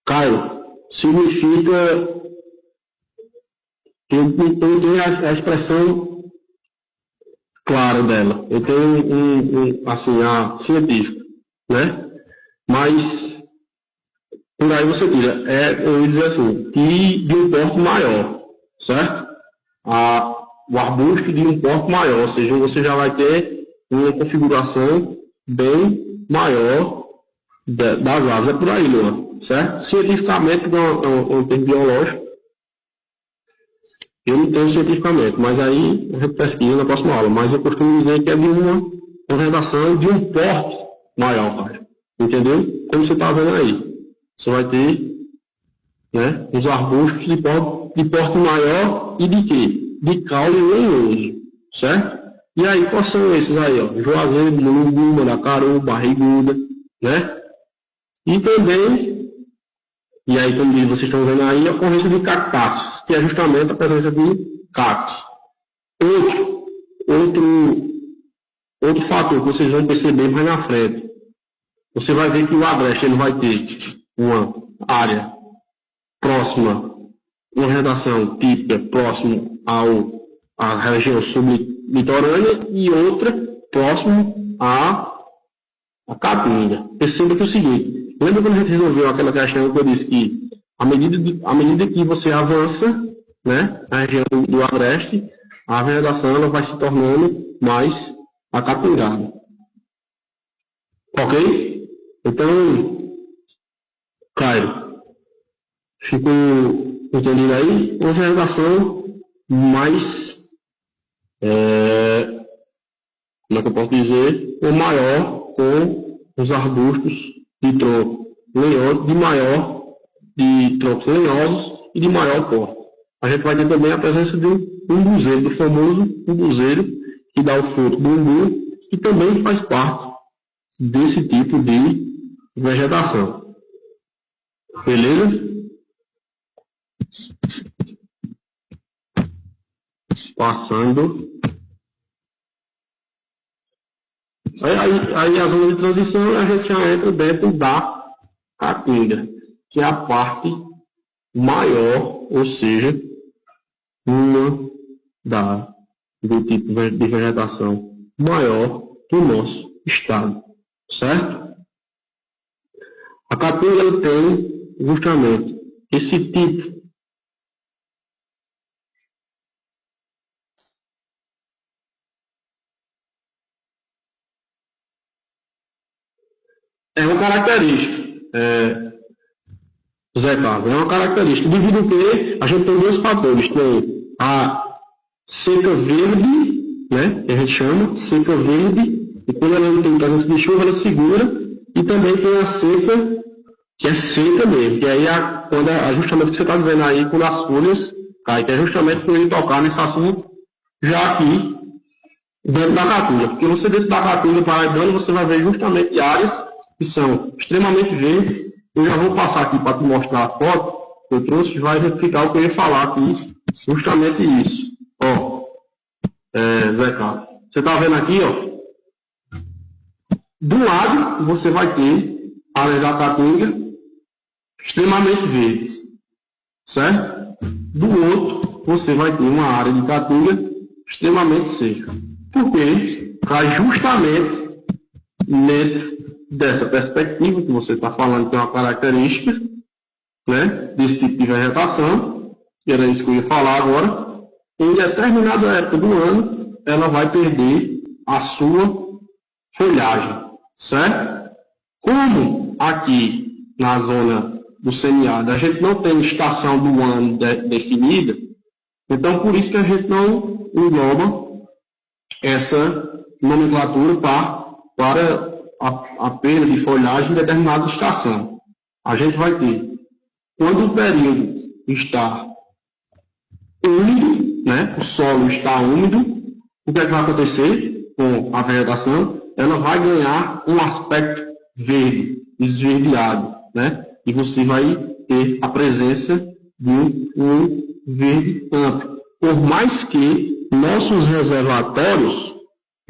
Caio, significa. Eu tenho a expressão clara dela. Eu tenho assim, a científica, né? Mas por aí você tira. Eu ia dizer assim, de um porte maior, certo? O arbusto de um porte maior, ou seja, você já vai ter uma configuração bem maior das aves. É por aí, Luan, certo? Cientificamente, no termo biológico, eu não tenho cientificamente, mas aí a gente pesquisa na próxima aula. Mas eu costumo dizer que é de uma redação de um porte maior, cara. Entendeu? Como você está vendo aí. Você vai ter, né, os arbustos de porte maior e de quê? De caule lenhoso, certo? E aí, quais são esses aí, ó? Juazeiro, mulungu, mandacaru, barriguda, né? E também, e aí, como vocês estão vendo aí, a ocorrência de cactáceos, que é justamente a presença de cactos. Outro fator que vocês vão perceber mais na frente. Você vai ver que o agreste ele vai ter uma área próxima, uma redação típica próximo à região sublitorânea e outra próximo à caatinga. Perceba que é o seguinte, lembra quando a gente resolveu aquela questão que eu disse que à medida que você avança, né, na região do agreste, a vegetação ela vai se tornando mais acatingada. Ok? Então, Cairo, ficou entendido aí? Uma vegetação mais, como é que eu posso dizer, ou maior com os arbustos de tronco lenhoso, de troncos lenhosos e de maior porte. A gente vai ter também a presença de um umbuzeiro, do famoso umbuzeiro, que dá o fruto do umbu, que também faz parte desse tipo de vegetação. Beleza? Passando. Aí a zona de transição a gente já entra dentro da caatinga, que é a parte maior, ou seja, do tipo de vegetação maior do nosso estado, certo? A caatinga tem justamente esse tipo é uma característica, Zé Carlos, é uma característica, devido ao que a gente tem dois fatores, tem a seca verde, né, que a gente chama, seca verde, e quando ela não tem presença de chuva, ela segura, e também tem a seca, que é seca mesmo, que aí justamente o que você está dizendo aí, quando as folhas caem, que é justamente por ele tocar nesse assunto, já aqui, dentro da caatinga, porque você dentro da caatinga paraibana, você vai ver justamente áreas que são extremamente verdes. Eu já vou passar aqui para te mostrar a foto que eu trouxe, vai verificar o que eu ia falar aqui, justamente isso. Ó, Zé Carlos, você está vendo aqui, ó, do lado você vai ter áreas da caatinga extremamente verdes, certo? Do outro, você vai ter uma área de caatinga extremamente seca. Por quê? Para justamente dentro dessa perspectiva que você está falando, que é uma característica, né, desse tipo de vegetação, que era isso que eu ia falar agora, em determinada época do ano, ela vai perder a sua folhagem, certo? Como aqui na zona do semiárido a gente não tem estação do ano definida, então por isso que a gente não engloba essa nomenclatura para a perda de folhagem em determinada estação. A gente vai ter, quando o período está úmido, né, o solo está úmido, o que é que vai acontecer com a vegetação? Ela vai ganhar um aspecto verde, esverdeado, né, e você vai ter a presença de um verde amplo. Por mais que nossos reservatórios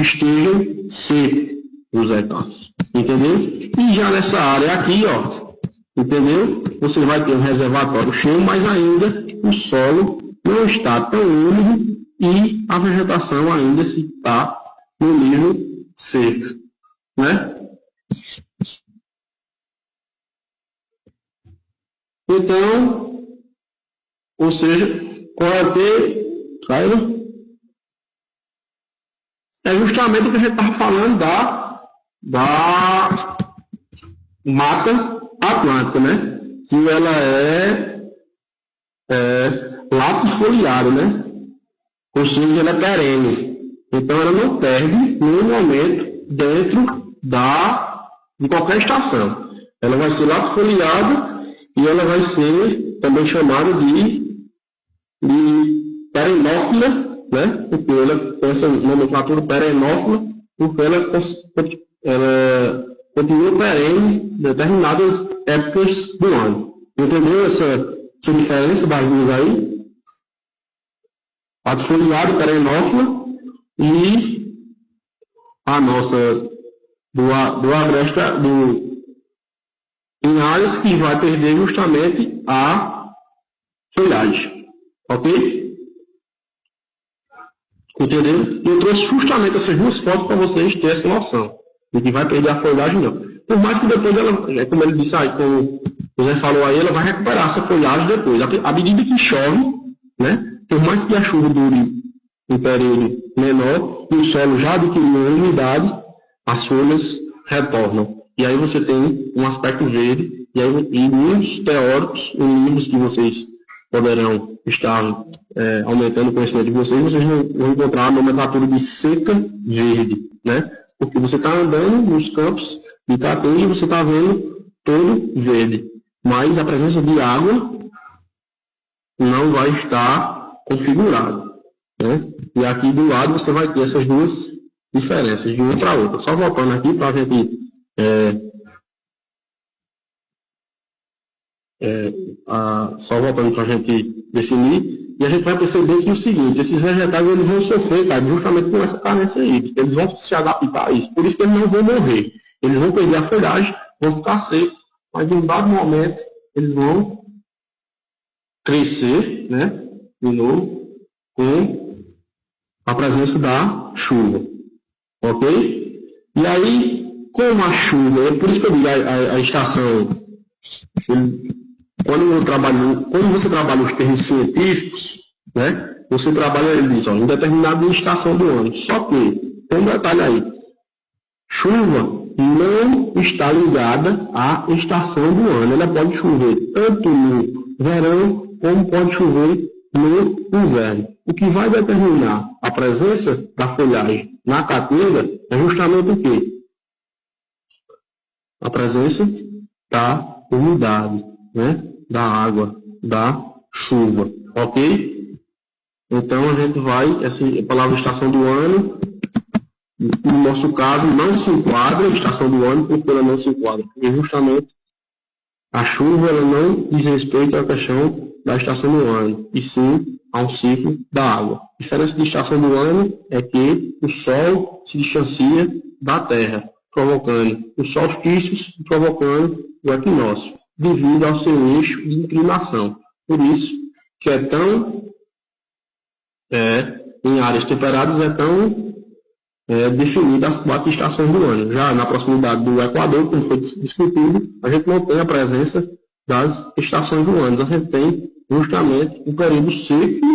estejam secos, José Carlos. Entendeu? E já nessa área aqui, ó, entendeu? Você vai ter um reservatório cheio, mas ainda o solo não está tão úmido e a vegetação ainda está no nível seco, né? Então, ou seja, qual é o que, Caio? É justamente o que a gente estava falando da Mata Atlântica, né? Que ela é latifoliada, né? Ou seja, ela é perene. Então ela não perde nenhum momento dentro de qualquer estação. Ela vai ser latifoliada e ela vai ser também chamada de perenófila, né? Porque ela tem essa nomenclatura perenófila, porque ela continua perene em determinadas épocas do ano. Entendeu essa diferença das duas aí? Latifoliada, perenófila e a nossa do agresta em áreas que vai perder justamente a folhagem. Ok? Entendeu? Eu trouxe justamente essas duas fotos para vocês terem essa noção de que vai perder a folhagem não. Por mais que depois ela, como ele disse aí, como o José falou aí, ela vai recuperar essa folhagem depois. À medida que chove, né? Por mais que a chuva dure um período menor, e o solo já adquiriu umidade, as folhas retornam. E aí você tem um aspecto verde, e muitos teóricos, em livros que vocês poderão estar aumentando o conhecimento de vocês vão encontrar a nomenclatura de seca verde, né? Porque você está andando nos campos de capim e você está vendo todo verde. Mas a presença de água não vai estar configurada, né? E aqui do lado você vai ter essas duas diferenças, de uma para outra. Só voltando aqui para a gente só voltando para a gente definir, e a gente vai perceber que é o seguinte, esses vegetais eles vão sofrer, cara, justamente com essa carência hídrica, eles vão se adaptar a isso, por isso que eles não vão morrer, eles vão perder a folhagem, vão ficar secos, mas em um dado momento eles vão crescer, né, de novo, com a presença da chuva, ok? E aí, como a chuva, é por isso que eu digo a estação, quando você trabalha os termos científicos, né, você trabalha, ele diz, em determinada estação do ano. Só que, tem um detalhe aí, chuva não está ligada à estação do ano. Ela pode chover tanto no verão, como pode chover no inverno. O que vai determinar a presença da folhagem na caatinga é justamente o quê? A presença da umidade, né? Da água, da chuva, ok? Então a gente vai, essa palavra estação do ano, no nosso caso, não se enquadra a estação do ano, porque ela não se enquadra, porque justamente a chuva ela não diz respeito à questão da estação do ano, e sim a um ciclo da água. A diferença de estação do ano é que o Sol se distancia da Terra, provocando os solstícios e provocando o equinócio, devido ao seu eixo de inclinação. Por isso que em áreas temperadas é tão definida as 4 estações do ano. Já na proximidade do Equador, como foi discutido, a gente não tem a presença das estações do ano. A gente tem justamente um período seco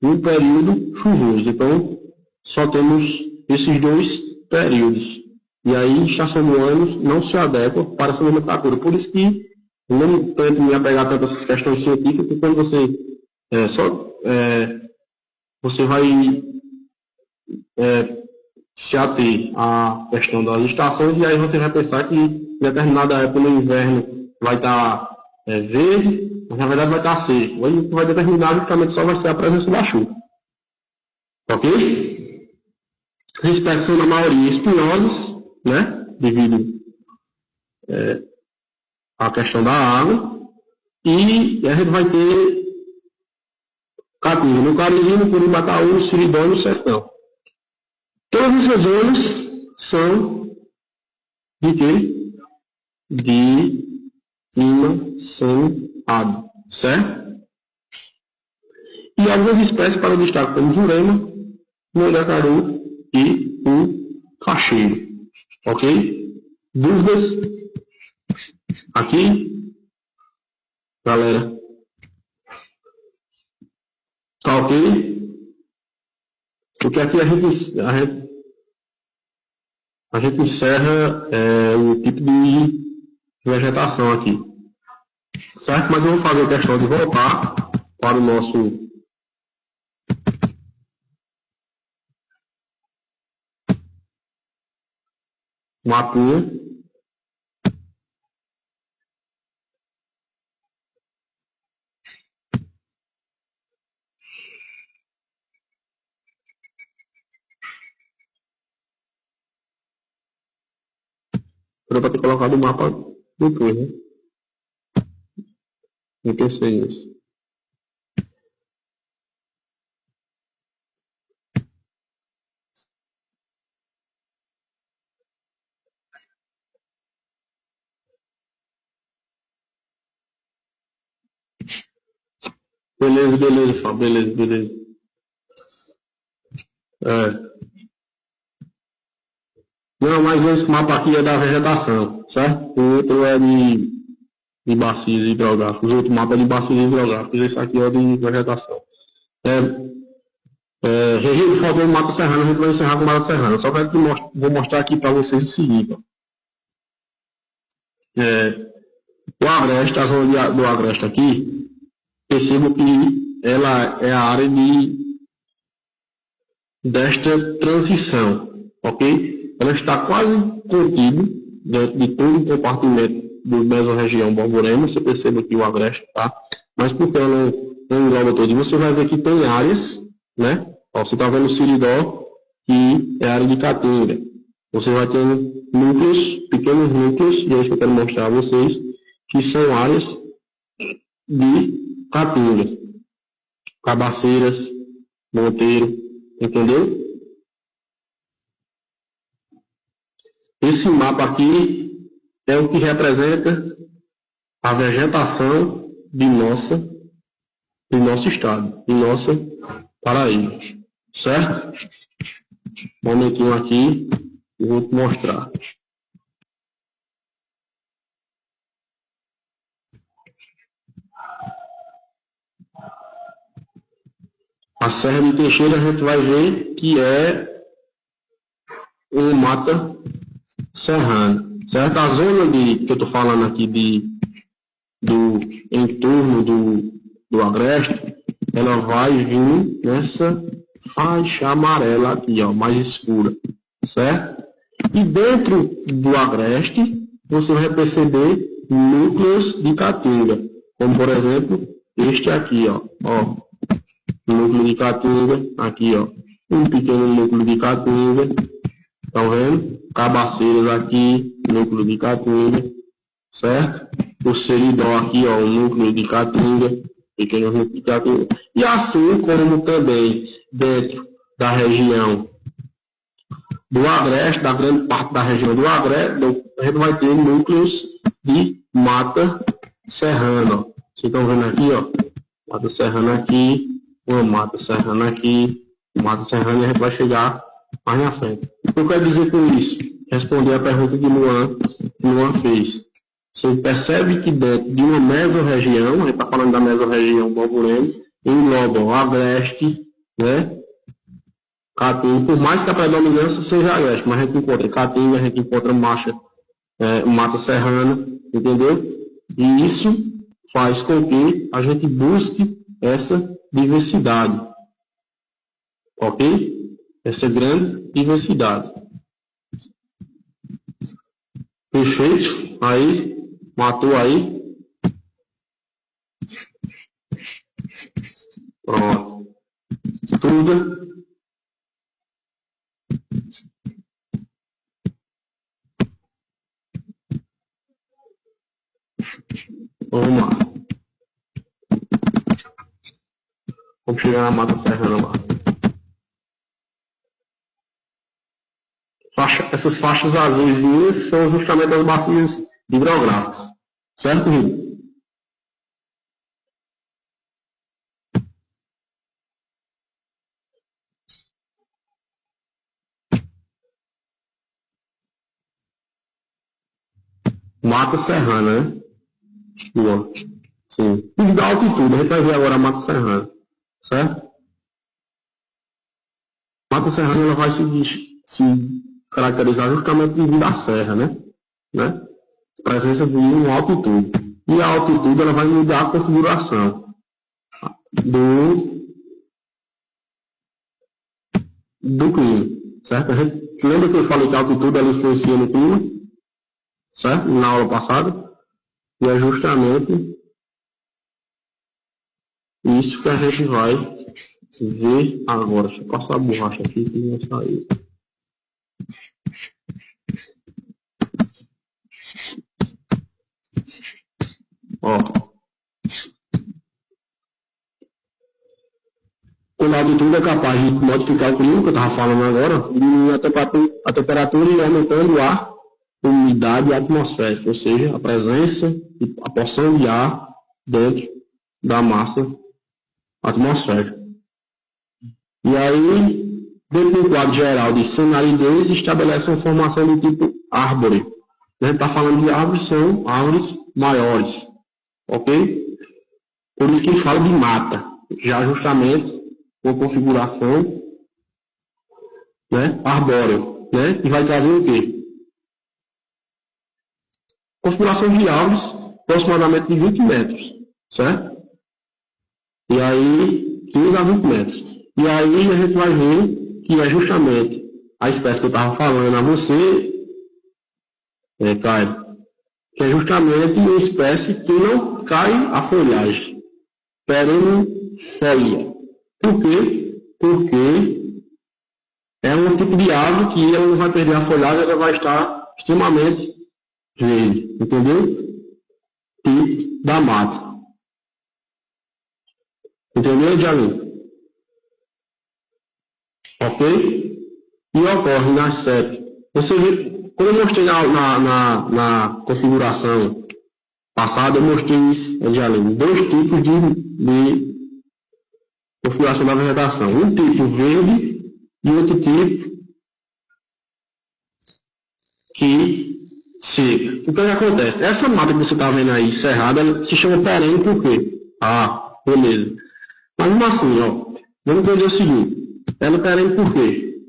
e um período chuvoso. Então, só temos esses dois períodos. E aí, a estação do ano não se adequa para essa nomenclatura. Por isso que eu não tento me apegar tanto a essas questões científicas, porque quando você vai se ater à questão das estações, e aí você vai pensar que em determinada época no inverno vai estar verde, mas na verdade vai estar seco. Aí o que vai determinar justamente só vai ser a presença da chuva. Ok? As espécies são na maioria espinhosas, né? Devido à questão da água, e a gente vai ter caatinga no Cariri, no Curibataú, no Siridó e no Sertão. Todas essas zonas são de quê? De clima semi-árido, certo? E algumas espécies para o destaque, como o jurema, o mandacaru e o cacheiro. Ok? Dúvidas? Aqui? Galera? Tá ok? Porque aqui a gente a gente encerra o tipo de vegetação aqui. Certo? Mas eu vou fazer questão de voltar para o nosso mapinha. Era para ter colocado o mapa depois, né? Eu pensei nisso. Beleza, Fábio, beleza. Não, mas esse mapa aqui é da vegetação, certo? O outro é de bacias hidrográficas. O outro mapa é de bacias hidrográficas. Esse aqui é de vegetação. Regime faltou o Mata Serrana, a gente vai encerrar com o Mata Serrana. Só que vou mostrar aqui para vocês o seguinte. O Agreste, a zona do Agreste aqui, percebo que ela é a área desta transição, ok? Ela está quase contida dentro de todo o compartimento do mesorregião Borborema. Você percebe aqui o Agreste, tá? Mas porque ela não engloba todo, você vai ver que tem áreas, né? Ó, você está vendo o Siridó, que é a área de Caatinga. Você vai ter núcleos, pequenos núcleos, e é isso que eu quero mostrar a vocês, que são áreas de Caatinga. Cabaceiras, Monteiro, entendeu? Esse mapa aqui é o que representa a vegetação de nosso estado, de nossa Paraíba. Certo? Um momentinho aqui, eu vou te mostrar. A Serra de Teixeira a gente vai ver que é uma mata serrana. Certo? A zona que eu estou falando aqui do entorno do Agreste, ela vai vir nessa faixa amarela aqui, ó, mais escura, certo? E dentro do Agreste, você vai perceber núcleos de Caatinga, como por exemplo, este aqui, ó, núcleo de Caatinga, aqui, ó, um pequeno núcleo de Caatinga, estão vendo? Cabaceiras aqui, núcleo de Caatinga, certo? O Seridó aqui, ó, um núcleo de Caatinga, pequeno núcleo de Caatinga. E assim como também dentro da região do Agreste, da grande parte da região do Agreste, a gente vai ter núcleos de mata serrana. Ó. Vocês estão vendo aqui, ó, mata serrana aqui, uma mata serrana aqui, mata serrana, e a gente vai chegar mais na frente. O que eu quero dizer com isso? Responder a pergunta que Luan fez. Você percebe que dentro de uma mesorregião, a gente está falando da mesorregião Borborema, engloba o Agreste, né? Caatinga, por mais que a predominância seja Agreste, mas a gente encontra Caatinga, a gente encontra mata serrana, entendeu? E isso faz com que a gente busque essa diversidade, ok? Essa grande diversidade. Perfeito? Aí, matou aí? Pronto. Estuda. Vamos lá. Vamos chegar na mata serrana lá. Essas faixas azuis são justamente as bacias hidrográficas. Certo, Rio? Mata serrana, né? Boa. Sim. E da altitude, a gente vai ver agora a mata serrana. Certo? A mata serrana ela vai se caracterizar justamente devido à serra, né? Presença de uma altitude. E a altitude ela vai mudar a configuração do clima, certo? A gente lembra que eu falei que a altitude ela influencia no clima, certo? Na aula passada. E é justamente isso que a gente vai ver agora. Deixa eu passar a borracha aqui que não saiu. Ó. Quando a altitude é capaz de modificar o clima, que eu estava falando agora, diminuindo a temperatura e aumentando a umidade atmosférica, ou seja, a presença e a porção de ar dentro da massa atmosférica. E aí, dentro do quadro geral de cenaridez, estabelece uma formação do tipo árvore. A gente está falando de árvores, são árvores maiores, ok? Por isso que fala de mata, já justamente com configuração, né, arbórea, né, e vai trazer o quê? Configuração de árvores aproximadamente de 20 metros, certo? E aí, 15 a 20 metros. E aí a gente vai ver que é justamente a espécie que eu estava falando a você, Caio, que é justamente uma espécie que não cai a folhagem, perennifolia. Por quê? Porque é um tipo de árvore que ela não vai perder a folhagem, ela vai estar extremamente verde, entendeu? Tipo da mata. Entendeu, Jamil? Ok? E ocorre nas CEP. Você viu, quando eu mostrei na configuração passada, eu mostrei, Jamil, dois tipos de configuração da vegetação. Um tipo verde e outro tipo que seca. O que acontece? Essa mata que você está vendo aí, cerrada, ela se chama perene por quê? Ah, beleza. Mas mesmo assim, ó, vamos entender o seguinte. Ela é perene por quê?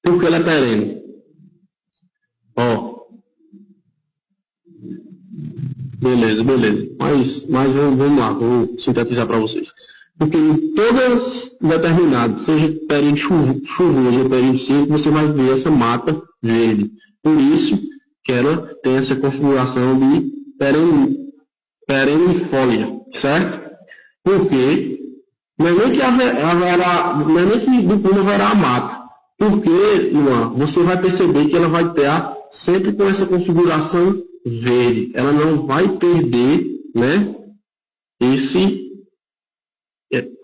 Por que ela é perene? Ó. Beleza. Mas vamos lá, vou sintetizar para vocês. Porque em todas determinadas, seja período chuvoso ou período seco, você vai ver essa mata verde. Por isso que ela tem essa configuração de perennifolia, certo? Porque não é nem que não é nem que do fundo haverá a mata. Porque, Luan, você vai perceber que ela vai estar sempre com essa configuração verde. Ela não vai perder, né,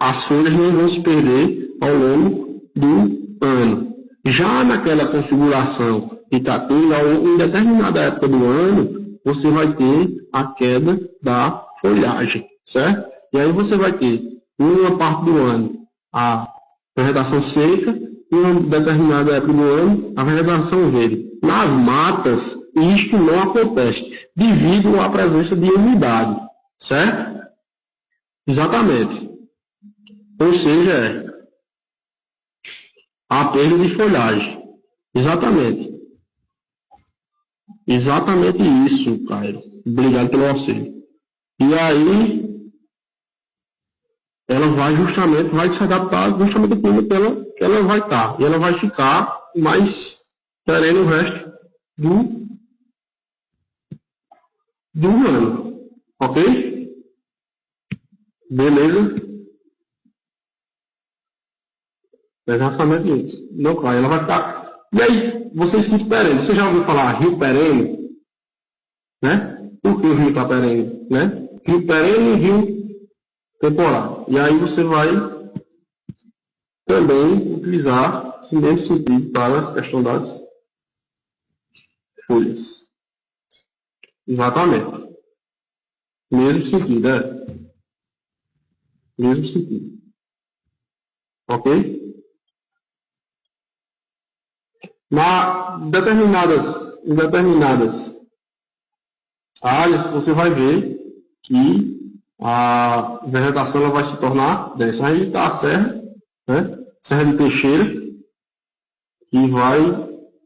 as folhas não vão se perder ao longo do ano. Já naquela configuração que está tendo, em determinada época do ano, você vai ter a queda da folhagem, certo? E aí você vai ter, em uma parte do ano, a vegetação seca, em uma determinada época do ano, a vegetação verde. Nas matas, isto não acontece, devido à presença de umidade, certo? Exatamente. Ou seja, a perda de folhagem. Exatamente. Exatamente isso, Caio. Obrigado pelo auxílio. E aí, ela vai se adaptar justamente ao clima que ela vai estar. E ela vai ficar mais serena o resto do ano. Ok? Beleza? Exatamente isso. Não cai, ela vai ficar. E aí, você escuta perene. Você já ouviu falar rio perene? Né? Por que o rio está perene? Né? Rio perene e rio temporal. E aí você vai também utilizar esse mesmo sentido para a questão das folhas. Exatamente. Mesmo sentido, Mesmo sentido. Ok? Em determinadas áreas, você vai ver que a vegetação ela vai se tornar densa. Aí está a serra, né? Serra de Teixeira, que vai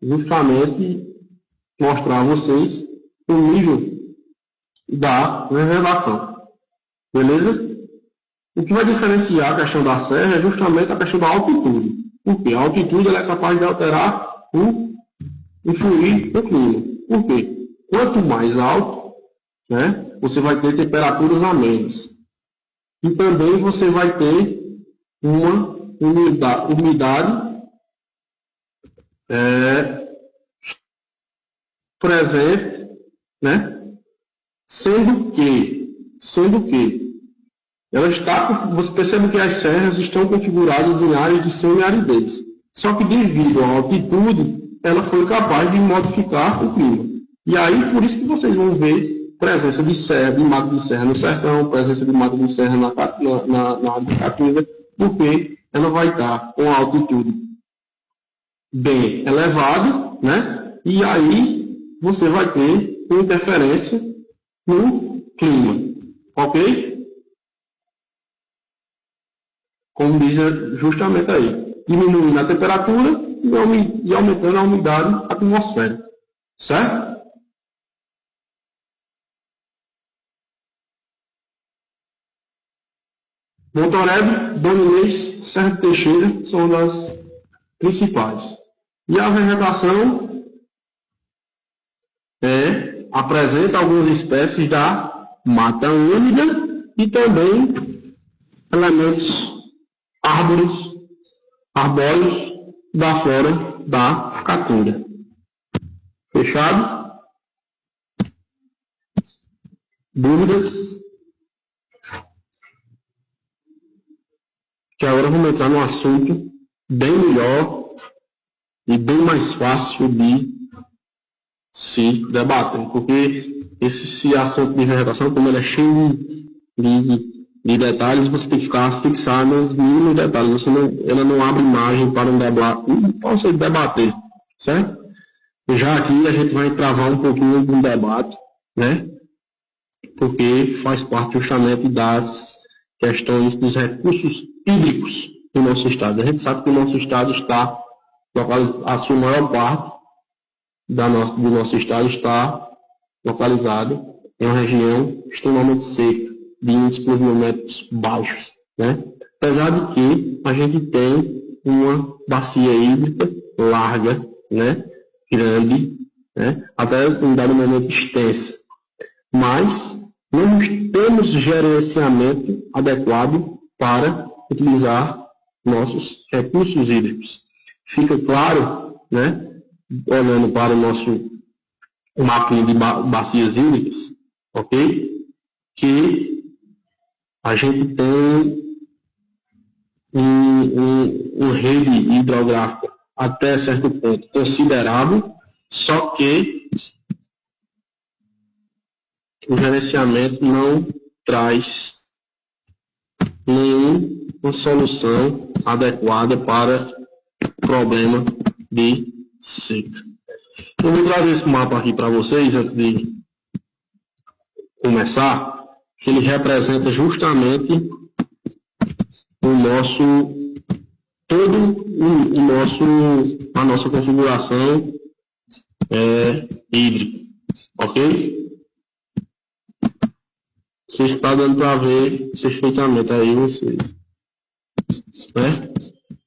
justamente mostrar a vocês o nível da reservação. Beleza? O que vai diferenciar a questão da serra é justamente a questão da altitude. Porque a altitude ela é capaz de alterar influir no clima. Por quê? Quanto mais alto, né, você vai ter temperaturas amenas. E também você vai ter uma umidade presente, né? Sendo que ela está, você percebe que as serras estão configuradas em áreas de semi-aridez. Só que devido à altitude, ela foi capaz de modificar o clima. E aí, por isso que vocês vão ver presença de serra, de mata de serra no sertão, presença de mata de serra na área de Caatinga, porque ela vai estar com a altitude bem elevada, né? E aí você vai ter uma interferência no clima, ok? Como diz justamente aí, diminuindo a temperatura e aumentando a umidade atmosférica, certo? Montoreb, Dona Inês, Serra de Teixeira são das principais. E a vegetação apresenta algumas espécies da mata úmida e também elementos arbóreos da flora da Caatinga. Fechado? Dúvidas? Que agora vamos entrar num assunto bem melhor e bem mais fácil de se debater, porque esse assunto de vegetação, como ele é cheio de detalhes, você tem que ficar fixado nos mínimos detalhes, ela não abre margem para um debate, para você debater, certo? Já aqui a gente vai travar um pouquinho de um debate, né? Porque faz parte justamente das questões dos recursos hídricos do nosso estado. A gente sabe que o nosso estado está, a sua maior parte do nosso estado está localizado em uma região extremamente seca, de índices pluviométricos baixos, né? Apesar de que a gente tem uma bacia hídrica larga, né? Grande, né? Até em dado momento extensa, mas não temos gerenciamento adequado para utilizar nossos recursos hídricos. Fica claro, né? Olhando para o nosso mapinha de bacias hídricas, ok? Que a gente tem uma rede hidrográfica até certo ponto considerável, só que o gerenciamento não traz nenhuma solução adequada para o problema de seca. Eu vou trazer esse mapa aqui para vocês antes de começar, que ele representa justamente a nossa configuração hídrica, ok? Vocês estão dando para ver perfeitamente aí vocês, né?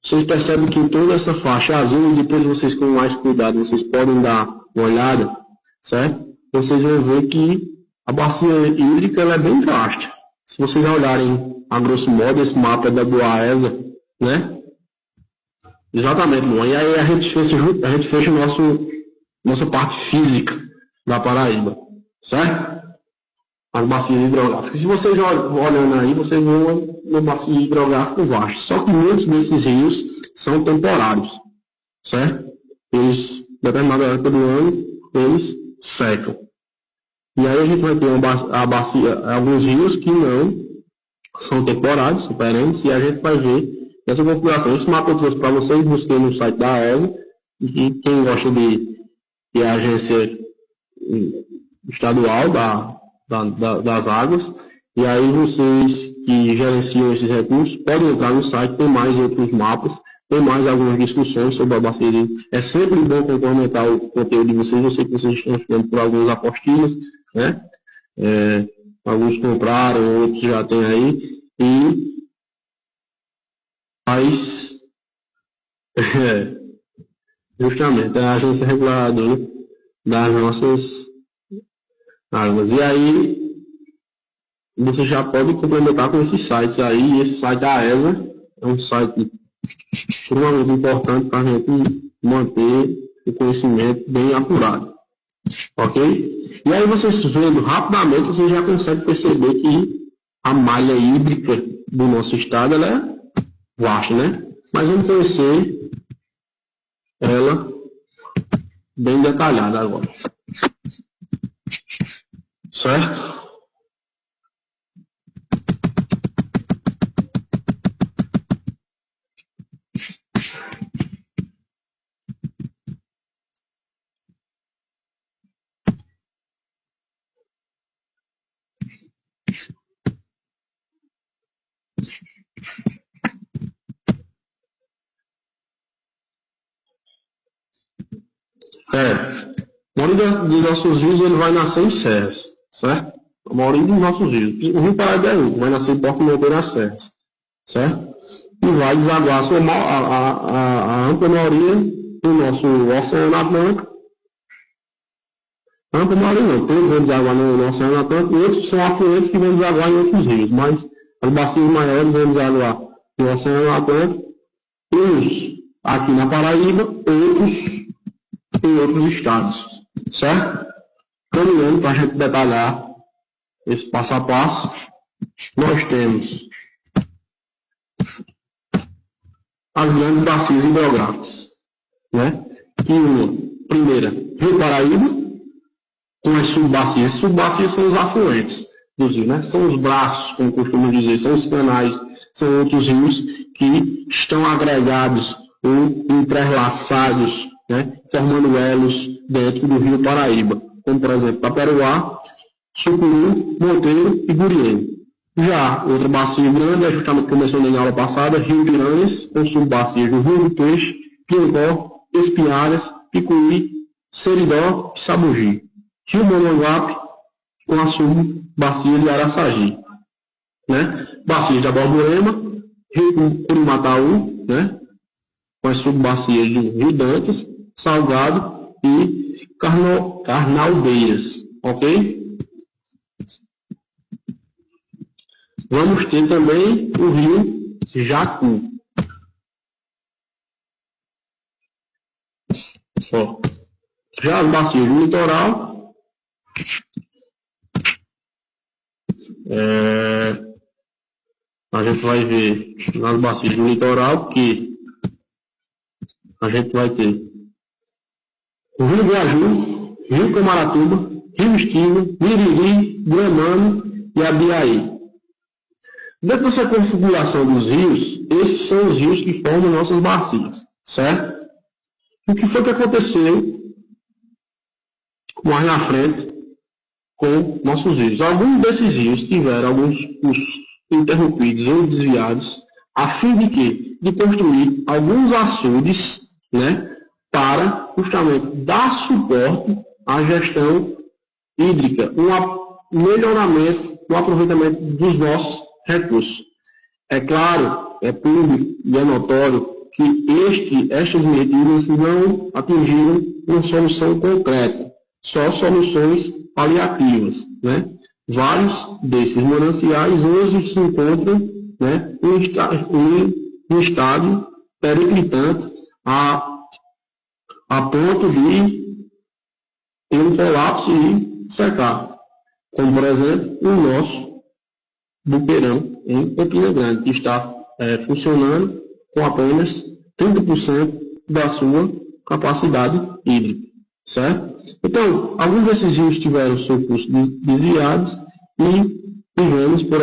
Vocês percebem que em toda essa faixa azul, e depois vocês com mais cuidado, vocês podem dar uma olhada, certo? Vocês vão ver que a bacia hídrica ela é bem vasta. Se vocês olharem a grosso modo, esse mapa é da Boaesa, né? Exatamente, bom. E aí a gente fecha nossa parte física da Paraíba, certo? As bacias hidrográficas. Se vocês olhando aí, vocês vão uma bacia hidrográfica vasta. Só que muitos desses rios são temporários, certo? Eles, em determinada época do ano, eles secam. E aí a gente vai ter alguns rios que não são temporários, são perenes, e a gente vai ver essa configuração. Esse mapa eu trouxe para vocês, busquei no site da ESA, e quem gosta de agência estadual das águas, e aí vocês que gerenciam esses recursos podem entrar no site, tem mais outros mapas, tem mais algumas discussões sobre a bacia hídrica. É sempre bom complementar o conteúdo de vocês. Eu sei que vocês estão estudando por algumas apostilas, né? Alguns compraram, outros já têm aí. Mas, justamente, é a agência reguladora das nossas águas. E aí, você já pode complementar com esses sites aí. Esse site da ESA é um site extremamente importante para a gente manter o conhecimento bem apurado. Ok? E aí, vocês vendo rapidamente, você já consegue perceber que a malha hídrica do nosso estado ela é vasta, né? Mas vamos conhecer ela bem detalhada agora. Certo? A maioria dos nossos rios ele vai nascer em serras, certo? A maioria dos nossos rios. O Rio Paraíba é um, vai nascer em Porto Monteiro nas serras, certo? E vai desaguar a ampla maioria do nosso Oceano Atlântico. A ampla maioria não, todos vão desaguar no Oceano Atlântico, e outros são afluentes que vão desaguar em outros rios, mas as bacias maiores vão desaguar no Oceano Atlântico, uns aqui na Paraíba, outros em outros estados, certo? Caminhando para a gente detalhar esse passo a passo, nós temos as grandes bacias hidrográficas, né? Que uma, primeira, Rio Paraíba, com as subbacias. Subbacias são os afluentes dos rios, né? São os braços, como costumam dizer, são os canais, são outros rios que estão agregados ou entrelaçados, né? Formando elos dentro do Rio Paraíba, como por exemplo Taperoá, Sucuru, Monteiro e Guriene. Já outra bacia grande é justamente como eu mencionei na aula passada, Rio Piranhas, com subbacias do Rio do Peixe, Piangó, Espinharas, Picuí, Seridó e Sabugi. Rio Monanguape, com a subbacia de Araçagi. Né? Bacias da Borborema, Rio Curimataú, né? Com as subbacias do Rio Dantas, Salgado e Carnaldeiras. Ok? Vamos ter também o rio Jacu. Já as bacias do litoral, a gente vai ver nas bacias do litoral que a gente vai ter o Rio Guaju, Rio Camaratuba, Rio Estiva, Miriri, Gramame e Abiaí. Dentro dessa configuração dos rios, esses são os rios que formam nossas bacias, certo? O que foi que aconteceu mais na frente com nossos rios? Alguns desses rios tiveram alguns cursos interrompidos ou desviados, a fim de quê? De construir alguns açudes, né, para justamente dar suporte à gestão hídrica, um melhoramento, um aproveitamento dos nossos recursos. É claro, é público e é notório que estas medidas não atingiram uma solução concreta, só soluções paliativas, né? Vários desses mananciais hoje se encontram, né, em um estágio periclitante a ponto de ter um colapso e secar, como por exemplo o nosso Buqueirão, em Campina Grande, que está funcionando com apenas 30% da sua capacidade hídrica, certo? Então, alguns desses rios tiveram seu curso desviados e temos, por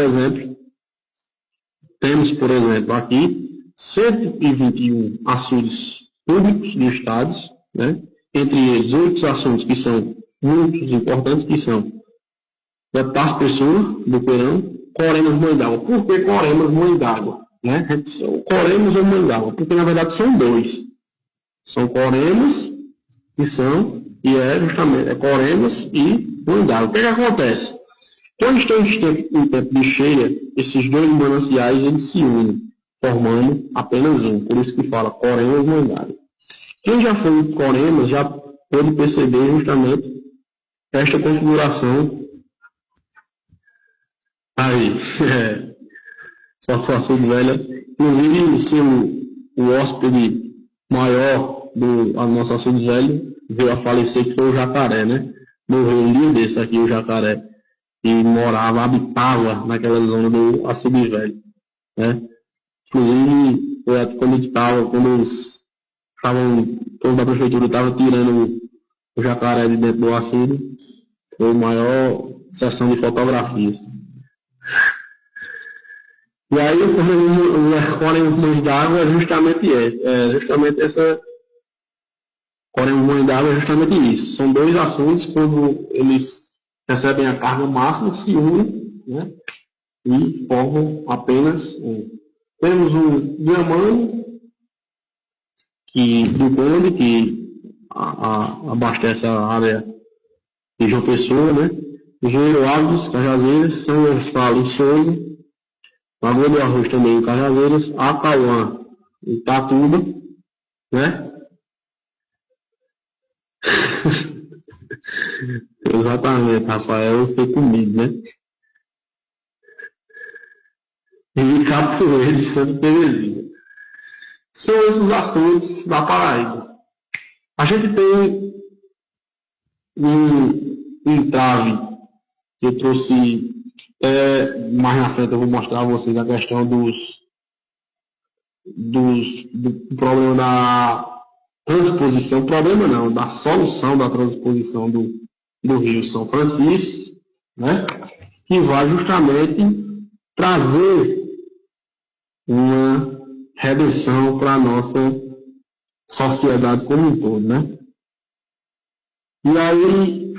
exemplo, aqui 121 açudes públicos de estados, né? Entre eles 8 açudes que são muito importantes, que são Paz Pessoa, Buqueirão, Coremas Mãe d'Água. Por que Coremas Mãe d'Água? né? Coremas ou mandalas, porque na verdade são dois. São coremas e é justamente coremas e mandalas. O que acontece? Quando estamos em tempo de cheia, esses dois mananciais eles se unem, formando apenas um. Por isso que fala coremas e mandalas. Quem já foi em coremas já pode perceber justamente esta configuração aí. Só fosse velha. Inclusive, se o hóspede maior do nosso açude velho veio a falecer, que foi o jacaré, né? Morreu um dia desse aqui, o jacaré. E morava, habitava naquela zona do açude velho, né? Inclusive, quando eles estavam, todos da prefeitura estavam tirando o jacaré de dentro do açude, foi a maior sessão de fotografias. E aí o corém d'água é justamente essa corém d'água é justamente isso. São dois açudes, quando eles recebem a carga máxima, se unem, né, e formam apenas um. Temos o Diamante, do Conde, que abastece a área de João Pessoa, né? Engenheiro Alves, Cajazeiras, São Gonçalo e Souza, Lagoa do Arroz também em Cajazeiras, Acauã e Itatuba, né? Exatamente, Rafael, você comigo, né? E Capoeira de Santa Terezinha. São esses assuntos da Paraíba. A gente tem um entrave que eu trouxe mais na frente, eu vou mostrar a vocês a questão do problema da transposição, problema não, da solução da transposição do Rio São Francisco, né, que vai justamente trazer uma redenção para a nossa sociedade como um todo, né? E aí,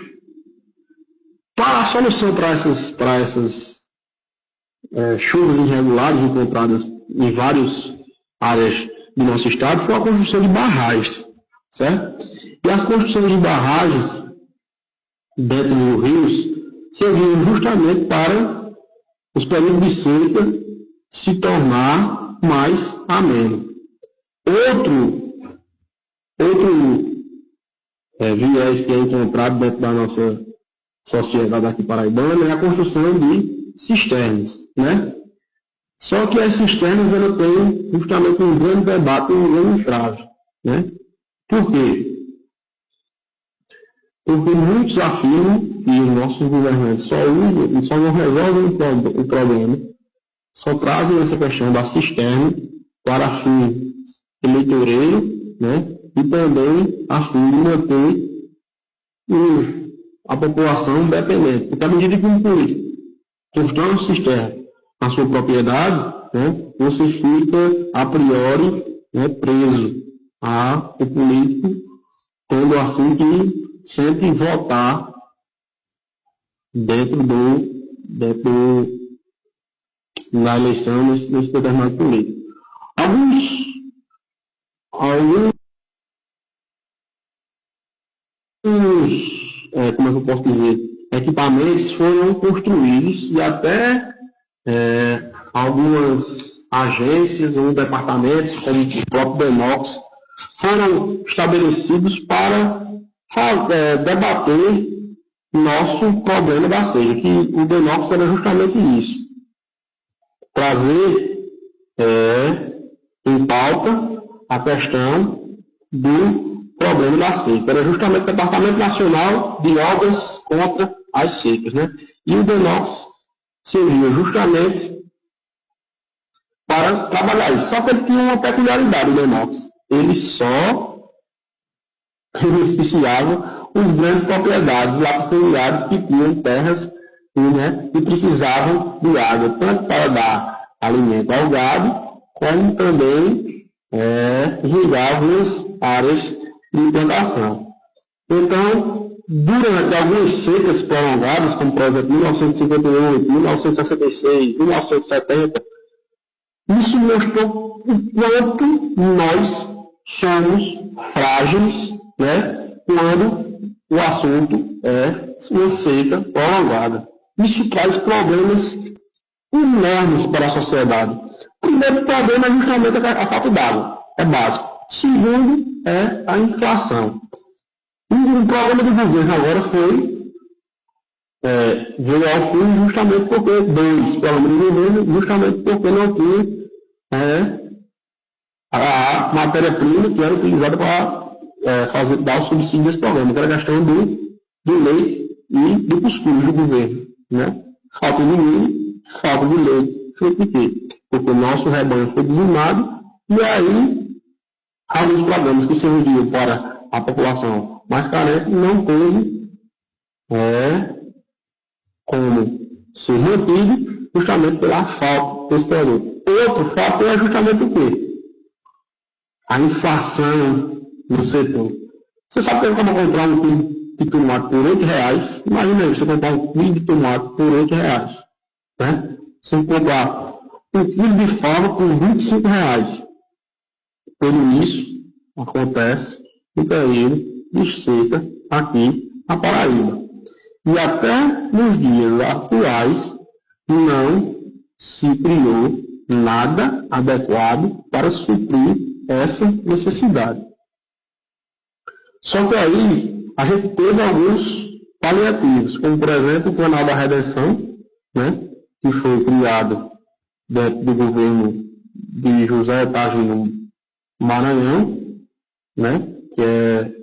para a solução para essas chuvas irregulares encontradas em várias áreas do nosso estado foi a construção de barragens, certo? E as construções de barragens dentro dos rios serviam justamente para os períodos de seca se tornar mais ameno. Outro viés que é encontrado dentro da nossa sociedade aqui paraibana é a construção de cisternas, né? Só que as cisternas ela tem justamente um grande debate, um grande entrave, né? Por quê? Porque muitos afirmam que os nossos governantes só não resolvem o problema, só trazem essa questão da cisterna para fim eleitoreiro, né? E também a fim de manter a população dependente. Porque à medida que um político constrói uma cisterna na sua propriedade, né, você fica, a priori, né, preso ao político, tendo assim que sempre votar dentro da eleição nesse determinado político. Alguns como é que eu posso dizer, equipamentos foram construídos e até algumas agências ou departamentos, como o próprio DENOX, foram estabelecidos para debater nosso problema da seca, que o DENOX era justamente isso, trazer em pauta a questão do problema da seca. Era justamente o Departamento Nacional de Obras contra as Secas, né? E o DENOX servia justamente para trabalhar isso. Só que ele tinha uma peculiaridade, o DENOX. Ele só beneficiava os grandes propriedades latifundiárias que tinham terras e precisavam de água, tanto para dar alimento ao gado, como também irrigar algumas áreas de plantação. Então, durante algumas secas prolongadas, como por exemplo 1958, 1966, 1970, Isso mostrou o quanto nós somos frágeis, né, quando o assunto é uma seca prolongada. Isso traz problemas enormes para a sociedade. O primeiro problema é justamente a falta d'água, é básico. Segundo é a inflação. Um problema do governo agora foi veio ao fim justamente porque pelo menos do governo, justamente porque não tinha a matéria-prima que era utilizada para dar o subsídio desse programa, que era a questão do leite e do cuscuz do governo. Né? Falta de milho, falta de leite. Fruto de quê? Porque o nosso rebanho foi dizimado e aí alguns programas que serviam para a população mais carente não teve como ser mantido justamente pela falta desse produto. Outro fato é justamente o quê? A inflação no setor. Você sabe que como comprar um quilo de tomate por R$8? Imagina aí, você comprar um quilo de tomate por R$8. Né? Você comprar um quilo de fava por R$25. Tudo isso acontece no período de seca aqui na Paraíba. E até nos dias atuais não se criou nada adequado para suprir essa necessidade. Só que aí a gente teve alguns paliativos, como por exemplo o Canal da Redenção, né, que foi criado dentro do governo de José Targino Maranhão, né, que é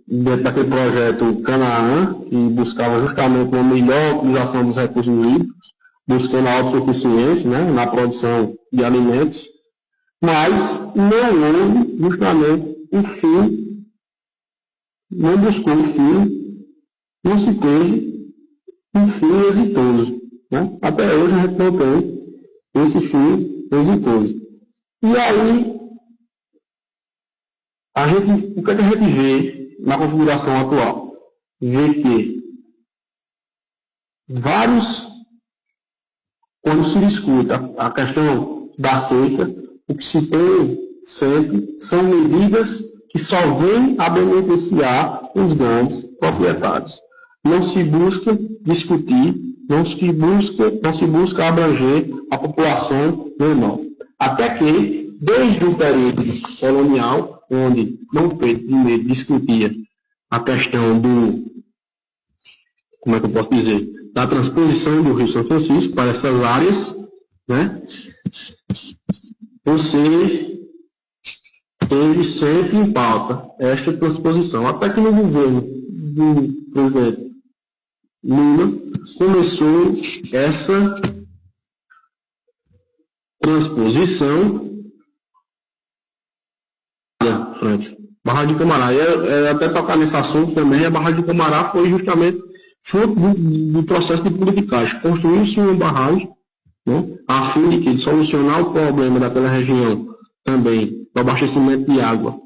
dentro daquele projeto Canaã, que buscava justamente uma melhor utilização dos recursos hídricos, buscando a autossuficiência, né, na produção de alimentos, mas não houve justamente um fim, não buscou um fim, não se teve um fim exitoso. Né? Até hoje a gente não tem esse fim exitoso. E aí, o que a gente vê na configuração atual? Vê que quando se discute a questão da seca, o que se tem sempre são medidas que só vêm a beneficiar os grandes proprietários. Não se busca discutir, não se busca abranger a população menor. Até que, desde o período colonial, onde Dom Pedro I discutia a questão da transposição do Rio São Francisco para essas áreas, né? Você teve sempre em pauta esta transposição. Até que no governo do presidente Lula começou essa transposição. Barragem de Comará. Até tocar nesse assunto também, a Barragem de Comará foi justamente fruto do processo de politicagem. Construiu-se uma barragem, né, a fim de solucionar o problema daquela região também, do abastecimento de água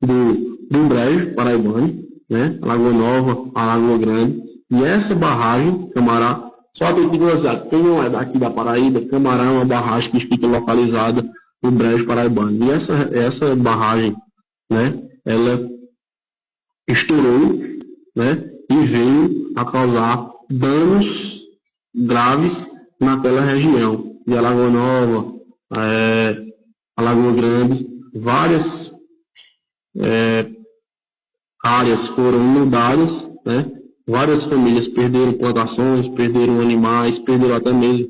do Brejo Paraibano, né, a Lagoa Nova, a Lagoa Grande, e essa barragem, Camará, só tem que dizer, quem não é daqui da Paraíba, Camará é uma barragem que fica localizada no Brejo Paraibano. E essa barragem, né, ela estourou, né, e veio a causar danos graves naquela região. E a Lagoa Nova, a Lagoa Grande, várias áreas foram inundadas, né? Várias famílias perderam plantações, perderam animais, perderam até mesmo.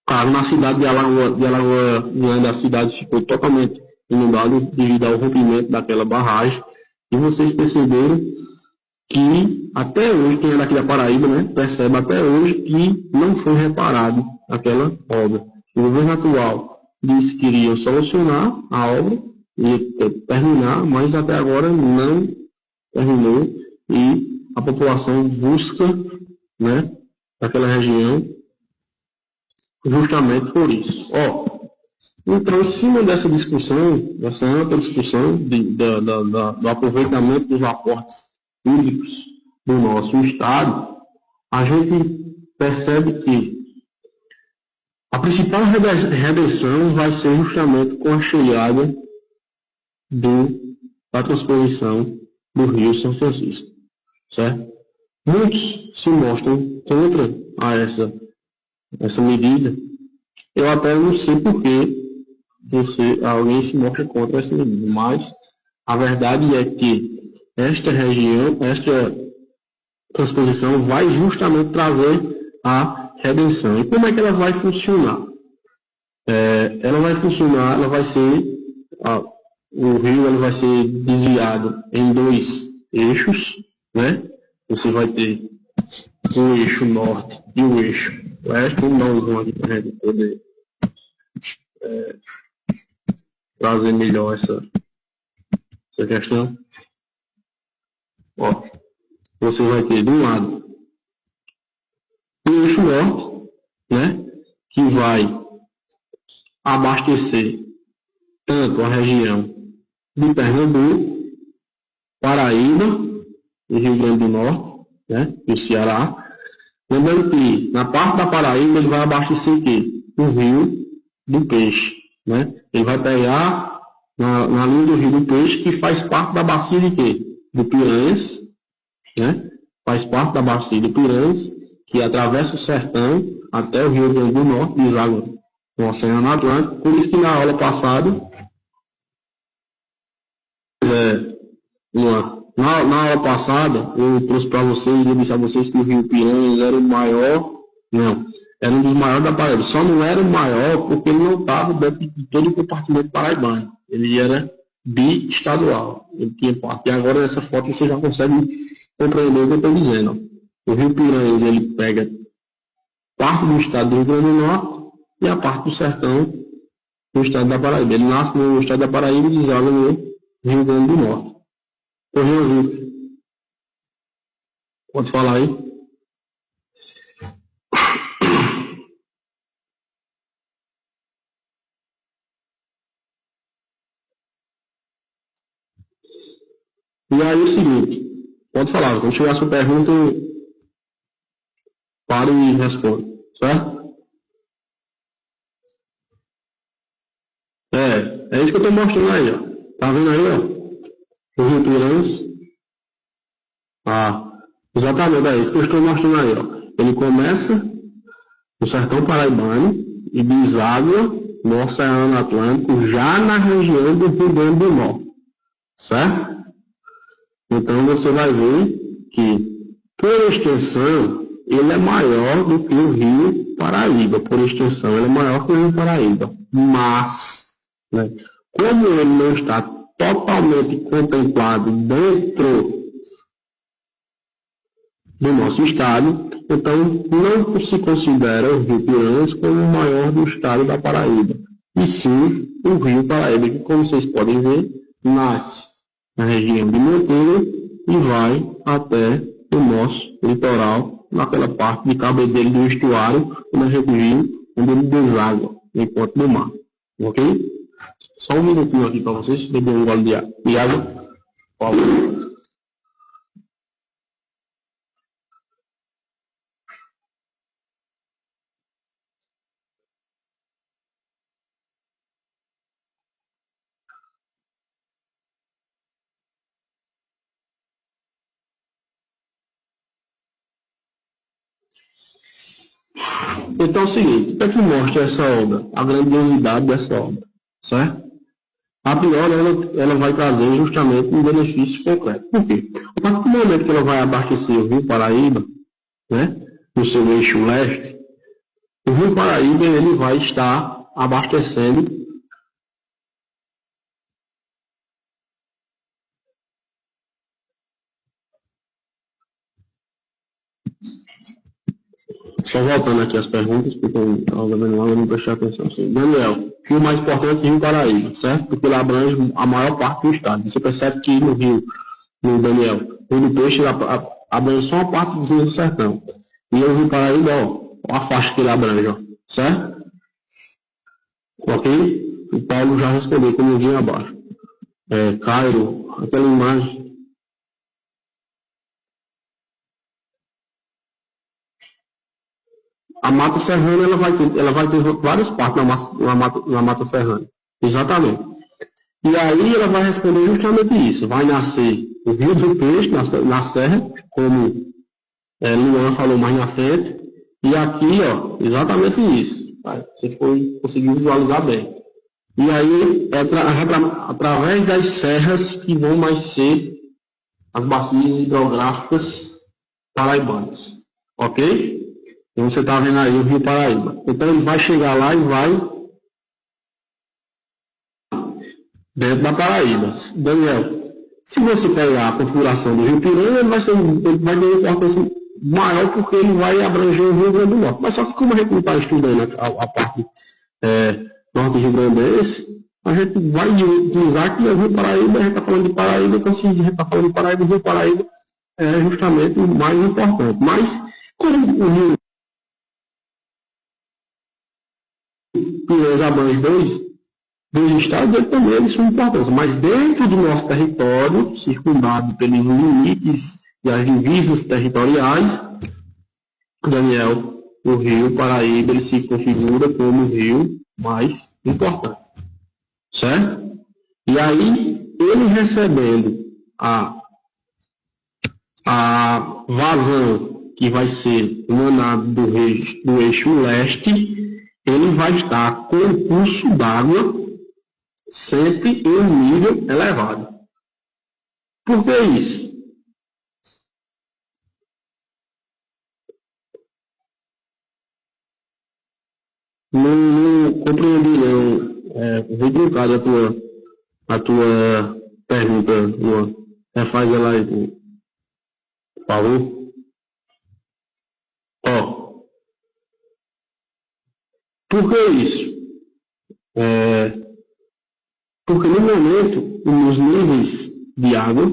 Claro, na cidade de Alagoa Grande, a cidade ficou totalmente inundada devido ao rompimento daquela barragem. E vocês perceberam que até hoje, quem é daqui da Paraíba, né, percebe até hoje que não foi reparado aquela obra. O governo atual disse que iriam solucionar a obra e terminar, mas até agora não terminou e a população busca, né, daquela região justamente por isso. Então, em cima dessa discussão, dessa ampla discussão do aproveitamento dos aportes hídricos do nosso Estado, a gente percebe que A principal redenção vai ser justamente com a chegada da transposição do Rio São Francisco, certo? Muitos se mostram contra essa medida. Eu até não sei por que alguém se mostra contra essa medida, mas a verdade é que esta transposição vai justamente trazer a redenção. E como é que ela vai funcionar? Ela vai funcionar, ela vai ser, o rio ele vai ser desviado em dois eixos, né? Você vai ter o eixo norte e o eixo oeste. Vamos dar um zoom aqui para a gente poder trazer melhor essa questão. Ó, você vai ter de um lado o eixo norte, né? Que vai abastecer tanto a região de Pernambuco, Paraíba e Rio Grande do Norte, né? E o Ceará. Lembrando que na parte da Paraíba ele vai abastecer o quê? O Rio do Peixe, né? Ele vai pegar na linha do Rio do Peixe, que faz parte da bacia de quê? Do Piranhas, né? Faz parte da bacia do Piranhas, que atravessa o sertão até o Rio Grande do Norte, deságua no Oceano Atlântico. Por isso que na aula passada, na aula passada, eu trouxe para vocês, eu disse a vocês que o Rio Piranhas era o maior, não, era um dos maiores da Paraíba. Só não era o maior porque ele não estava dentro de todo o compartimento paraibano. Ele era biestadual. Ele tinha parte. E agora nessa foto você já consegue compreender o que eu estou dizendo. O Rio Piranhas ele pega parte do estado do Rio Grande do Norte e a parte do sertão do estado da Paraíba. Ele nasce no estado da Paraíba e deságua no Rio Grande do Norte. Correu, Vitor. Pode falar aí? E aí o seguinte, pode falar, quando tiver a sua pergunta, pare e responda, certo? É isso que eu estou mostrando aí, ó. Tá vendo aí, ó? O Rio Piranhas. Exatamente, é isso que eu estou mostrando aí, ó. Ele começa no sertão paraibano e deságua no Oceano Atlântico, já na região do Rio Grande do Norte, certo? Então você vai ver que, por extensão, ele é maior do que o Rio Paraíba. Por extensão, ele é maior que o Rio Paraíba. Mas, né, como ele não está totalmente contemplado dentro do nosso estado, então não se considera o Rio Piranhas como o maior do estado da Paraíba. E sim o Rio Paraíba, que, como vocês podem ver, nasce na região de Monteiro e vai até o nosso litoral, naquela parte de cabedelo do estuário, onde a gente viu, onde ele deságua, no encontro do mar. Ok? Só um minutinho aqui para vocês, beber um gole de água. Por favor. Então é o seguinte, o que é que mostra essa obra? A grandiosidade dessa obra, certo? A pior, ela vai trazer justamente um benefício concreto. Por quê? A partir do momento que ela vai abastecer o Rio Paraíba, né, no seu eixo leste, o Rio Paraíba ele vai estar abastecendo só voltando aqui as perguntas, porque eu não prestei atenção. Sim. Daniel, rio mais importante é o Rio Paraíba, certo? Porque ele abrange a maior parte do estado. Você percebe que no Rio, no Daniel, o Rio do Peixe abrange só uma parte do sertão. E o Rio Paraíba, ó a faixa que ele abrange, ó, certo? Ok? O Paulo já respondeu como eu vinha abaixo. Cairo, aquela imagem. a mata serrana ela vai ter várias partes na mata serrana. Exatamente. E aí ela vai responder justamente isso. Vai nascer o Rio do Peixe na serra, como Luan falou mais na frente. E aqui, ó, exatamente isso. Você conseguiu visualizar bem. E aí, através das serras que vão mais ser as bacias hidrográficas paraibanas. Ok? Então você está vendo aí o Rio Paraíba. Então ele vai chegar lá e vai dentro da Paraíba. Daniel, se você pegar a configuração do Rio Piranha, ele vai ter uma importância maior porque ele vai abranger o Rio Grande do Norte. Mas só que como a gente não está estudando a parte norte rio grandense, a gente vai utilizar que o Rio Paraíba, a gente está falando de Paraíba, então se a gente está falando de Paraíba, o Rio Paraíba é justamente o mais importante. Mas, como o Rio Piranha abrange dois estados, eles são importantes. Mas dentro do nosso território, circundado pelos limites e as divisas territoriais, Daniel, o Rio Paraíba ele se configura como o rio mais importante. Certo? E aí, ele recebendo a vazão que vai ser emanada do eixo leste, ele vai estar com o curso d'água sempre em um nível elevado. Por que isso? Não compreendi, não. Vou trocar a tua pergunta, Luan. Refaz ela aí, por favor. Ó, por que isso? Porque no momento, os níveis de água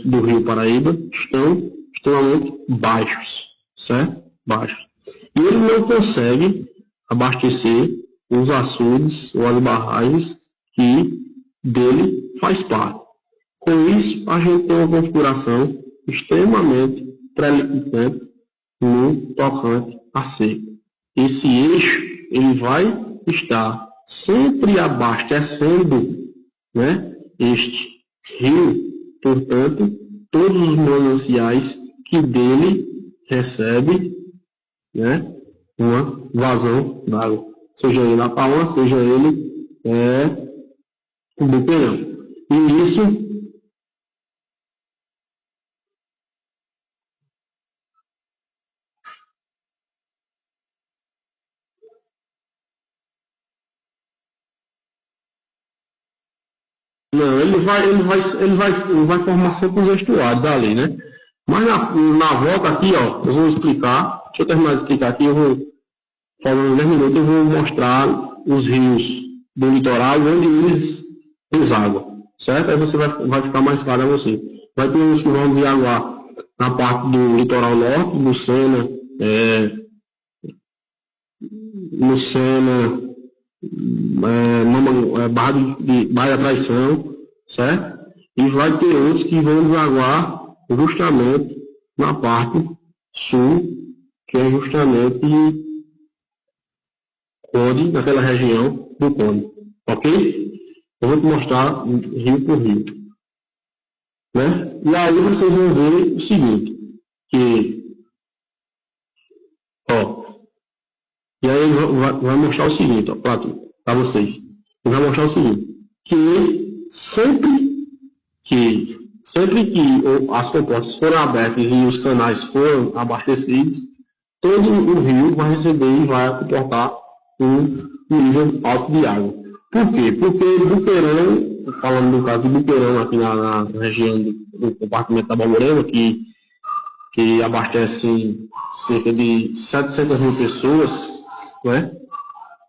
do Rio Paraíba estão extremamente baixos, certo? Baixos. E ele não consegue abastecer os açudes ou as barragens que dele faz parte. Com isso, a gente tem uma configuração extremamente prejudicante no tocante à seca. Esse eixo ele vai estar sempre abastecendo, né, este rio, portanto, todos os mananciais que dele recebe, né, uma vazão d'água, seja ele a Paula, seja ele o Buqueirão. E isso não, ele vai formar sempre os estuários ali, né? Mas na volta aqui, ó, eu vou explicar, deixa eu terminar de explicar aqui, eu vou, falando em 10 minutos, eu vou mostrar os rios do litoral, onde eles desaguam, certo? Aí você vai ficar mais claro a você. Vai ter uns que vão desaguar na parte do litoral norte, Lucena, Baía da Traição, certo? E vai ter outros que vão desaguar justamente na parte sul, que é justamente Conde, naquela região do Conde. Ok? Eu vou te mostrar rio por rio. Né? E aí vocês vão ver o seguinte, que, ó, e aí vai mostrar o seguinte, ó, para vocês. Ele vai mostrar o seguinte, que sempre que as comportas foram abertas e os canais foram abastecidos, todo o rio vai receber e vai comportar um nível alto de água. Por quê? Porque Buqueirão, falando do caso de Buqueirão aqui na região do compartimento da Balmorena, que abastece cerca de 700 mil pessoas, né?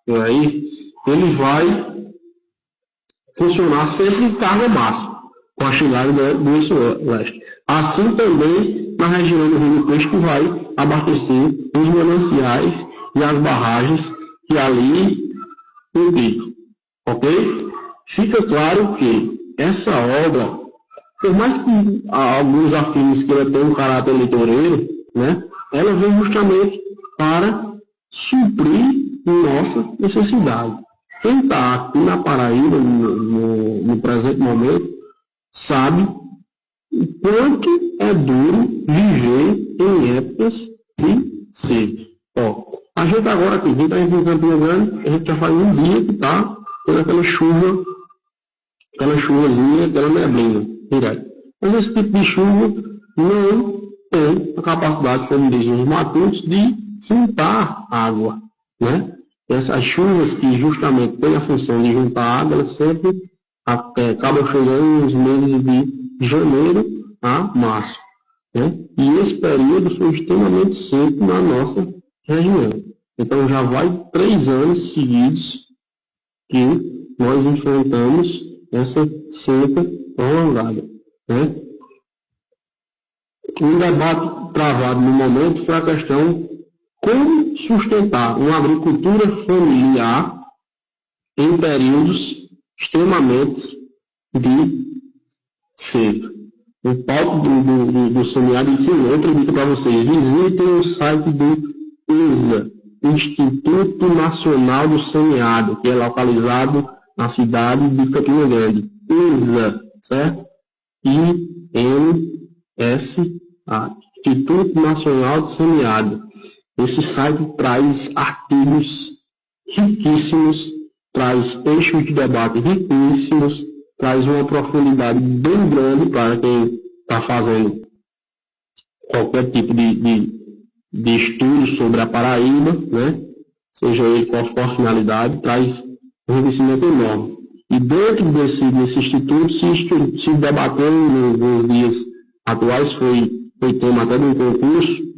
Por aí, ele vai funcionar sempre em carga máxima, com a chegada do eixo leste. Assim também na região do Rio do Peixe, que vai abastecer os mananciais e as barragens que ali implicam. Ok? Fica claro que essa obra, por mais que alguns afirmem que ela tem um caráter eleitoreiro, né, ela vem justamente para suprir nossa necessidade. Quem está aqui na Paraíba, no presente momento, sabe o quanto é duro viver em épocas de seca. A gente agora aqui, quem está em Campina Grande, a gente já faz um dia que está tendo aquela chuvazinha, aquela neblina direto. Mas esse tipo de chuva não tem a capacidade, como dizem os matutos, de juntar água, né? Essas chuvas que justamente têm a função de juntar água, elas sempre acabam chegando nos meses de janeiro a março, né? E esse período foi extremamente seco na nossa região. Então já vai 3 anos seguidos que nós enfrentamos essa seca prolongada, né? Um debate travado no momento foi a questão como sustentar uma agricultura familiar em períodos extremamente de seca. O palco do semiárido ensinou, outra dica para vocês, visitem o site do INSA, Instituto Nacional do Semiárido, que é localizado na cidade de Campina Grande. INSA, certo? INSA, Instituto Nacional do Semiárido. Esse site traz artigos riquíssimos, traz eixos de debate riquíssimos, traz uma profundidade bem grande para quem está fazendo qualquer tipo de estudo sobre a Paraíba, né? Seja ele qual for a finalidade, traz um enriquecimento enorme. E dentro desse instituto se debateu nos dias atuais, foi tema até de um concurso,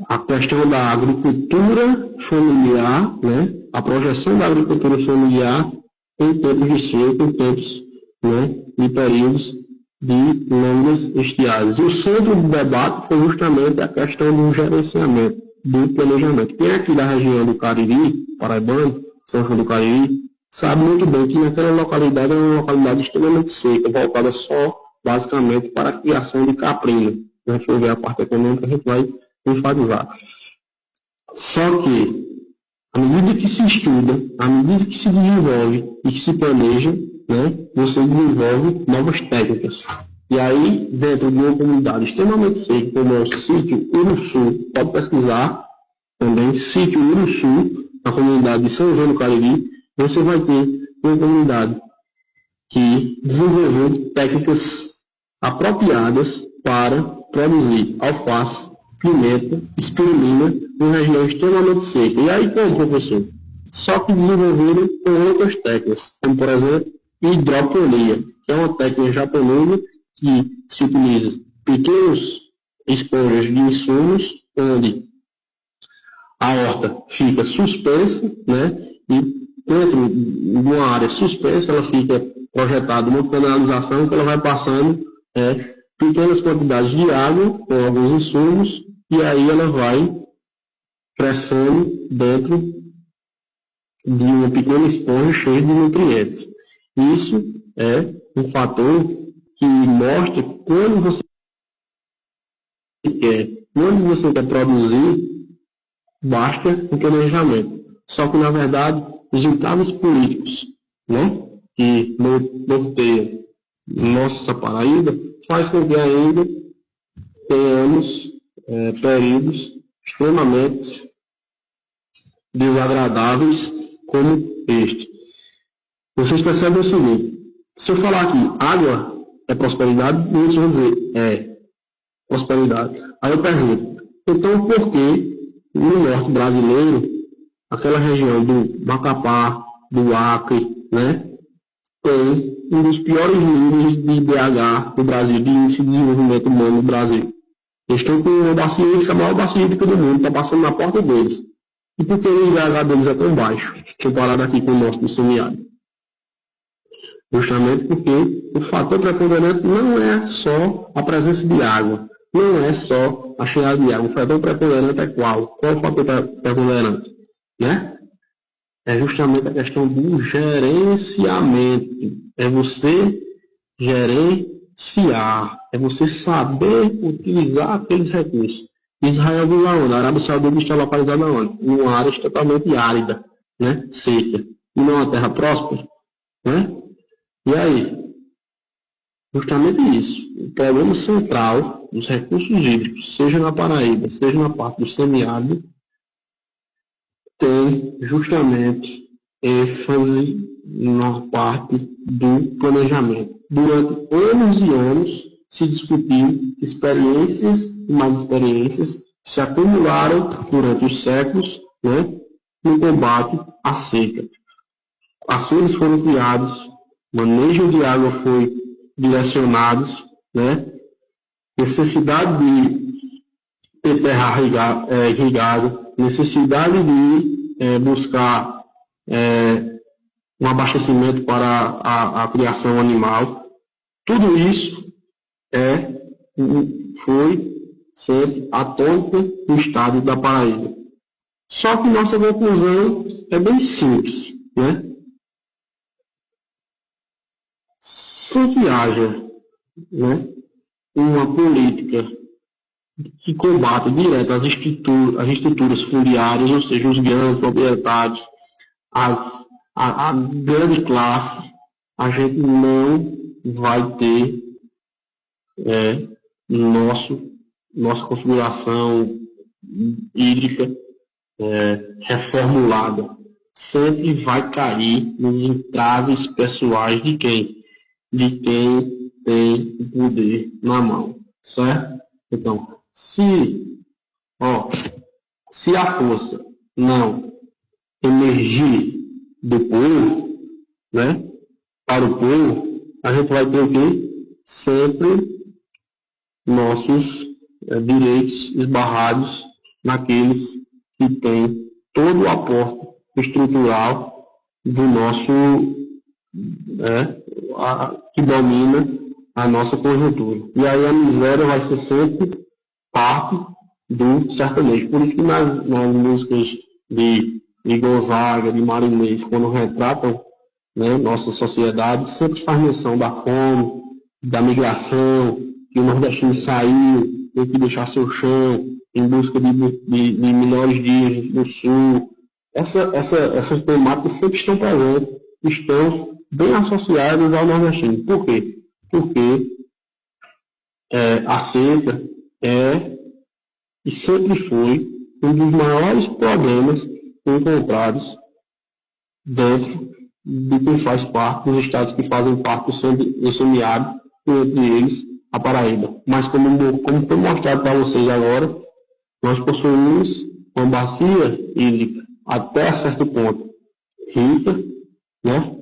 a questão da agricultura familiar, né? A projeção da agricultura familiar em tempos de seca, em tempos, né, de períodos de longas estiagens. E o centro do debate foi justamente a questão do gerenciamento, do planejamento. Quem é aqui da região do Cariri, paraibano, São João do Cariri, sabe muito bem que naquela localidade é uma localidade extremamente seca, voltada só, basicamente, para a criação de caprina. Se a gente for ver a parte econômica, a gente vai enfatizar. Só que, à medida que se estuda, à medida que se desenvolve e que se planeja, né, você desenvolve novas técnicas. E aí, dentro de uma comunidade extremamente seca, como é o sítio Uruçu, pode pesquisar também, sítio Uruçu, na comunidade de São João do Cariri, você vai ter uma comunidade que desenvolveu técnicas apropriadas para produzir alface, pimenta, espirulina, em região extremamente seca. E aí como, professor? Só que desenvolveram com outras técnicas, como por exemplo, hidroponia, que é uma técnica japonesa que se utiliza pequenos esponjas de insumos, onde a horta fica suspensa, né? E dentro de uma área suspensa, ela fica projetada uma canalização que ela vai passando pequenas quantidades de água com alguns insumos, e aí ela vai crescendo dentro de uma pequena esponja cheia de nutrientes. Isso é um fator que mostra quando você quer produzir, basta um planejamento. Só que, na verdade, os entraves políticos, né, que norteiam nossa Paraíba, faz com que ainda tenhamos períodos extremamente desagradáveis como este. Vocês percebem o seguinte: se eu falar aqui, água é prosperidade, muitos vão dizer, é prosperidade. Aí eu pergunto, então por que no norte brasileiro, aquela região do Macapá, do Acre, né, tem um dos piores níveis de IDH do Brasil, de índice de desenvolvimento humano do Brasil? Eles estão com uma bacia hídrica, a maior bacia hídrica do mundo, está passando na porta deles. E por que o IDH deles é tão baixo, comparado aqui com o nosso do semiárido? Justamente porque o fator preponderante não é só a presença de água, não é só a chegada de água. O fator preponderante é qual? Qual é o fator preponderante? Né? É justamente a questão do gerenciamento. É você gerenciar, é você saber utilizar aqueles recursos. Israel vive aonde? A Arábia Saudita está localizada onde? Numa área totalmente árida, né? Seca. E não é uma terra próspera, né? E aí? Justamente isso. O problema central dos recursos hídricos, seja na Paraíba, seja na parte do semiárido, tem justamente ênfase na parte do planejamento. Durante anos e anos se discutiu experiências e mais experiências se acumularam durante os séculos, né, no combate à seca. Açudes foram criados, manejo de água foi direcionado, né, necessidade de ter terra irrigada, necessidade de buscar um abastecimento para a criação animal. Tudo isso foi sempre a tônica do estado da Paraíba. Só que nossa conclusão é bem simples, né? Sem que haja, né, uma política que combate direto as estruturas fundiárias, ou seja, os grandes proprietários, a grande classe, a gente não vai ter nossa configuração hídrica reformulada. Sempre vai cair nos entraves pessoais de quem? De quem tem o poder na mão, certo? Então, se a força não emergir do povo, né, para o povo, a gente vai ter o quê? Sempre nossos direitos esbarrados naqueles que têm todo o aporte estrutural do nosso, que domina a nossa conjuntura. E aí a miséria vai ser sempre parte do sertanejo. Por isso que nas músicas de Gonzaga, de Marinês, quando retratam, né, nossa sociedade, sempre faz menção da fome, da migração, que o nordestino saiu, tem que deixar seu chão em busca de melhores dias no sul. Essas temáticas sempre estão presentes, estão bem associadas ao nordestino. Por quê? Porque a seca e sempre foi um dos maiores problemas encontrados dentro de quem faz parte dos estados que fazem parte do semiárido, entre eles a Paraíba. Mas como foi mostrado para vocês agora, nós possuímos uma bacia hídrica até certo ponto rica, né?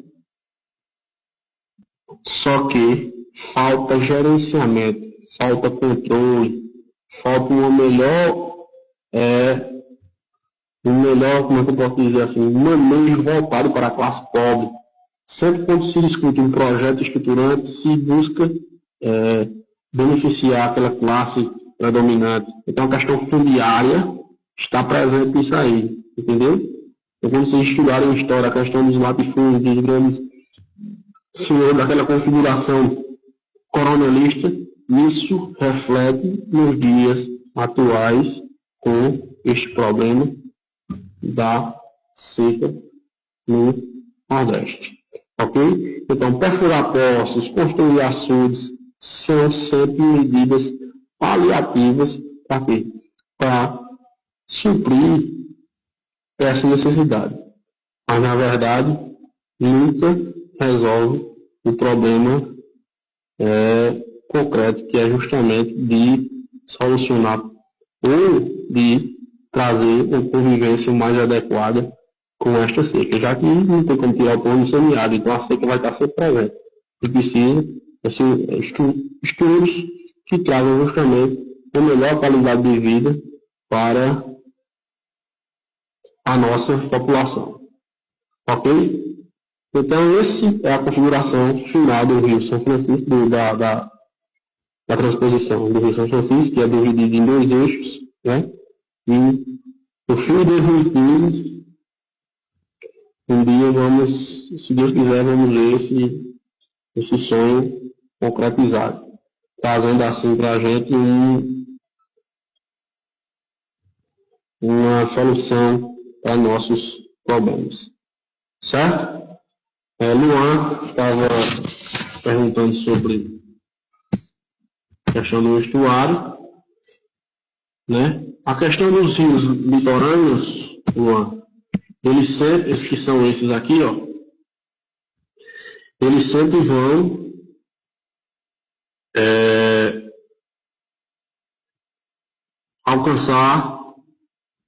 Só que falta gerenciamento, falta controle, falta um melhor, como é que eu posso dizer assim, manejo voltado para a classe pobre. Sempre quando se discute um projeto estruturante, se busca beneficiar aquela classe predominante. Então a questão fundiária está presente nisso aí, entendeu? Então quando vocês estudarem história, a questão dos latifúndios, dos grandes senhores daquela configuração coronelista, isso reflete nos dias atuais com este problema da seca no Nordeste. Ok? Então, perfurar poços, construir açudes, são sempre medidas paliativas para quê? Para suprir essa necessidade. Mas, na verdade, nunca resolve o problema concreto, que é justamente de solucionar ou de trazer uma convivência mais adequada com esta seca, já que não tem como tirar o pão do semiárido, então a seca vai estar sempre presente. E precisa estudos que tragam justamente uma melhor qualidade de vida para a nossa população. Ok? Então, essa é a configuração final do Rio São Francisco, da transposição do Rio São Francisco, que é dividido em dois eixos, né? E no fim de 2015, um dia vamos, se Deus quiser, vamos ver esse sonho concretizado, trazendo assim para a gente uma solução para nossos problemas. Certo? Luan estava perguntando sobre a questão do estuário, né? A questão dos rios litorâneos, Luan, eles sempre, esses que são esses aqui, ó, eles sempre vão alcançar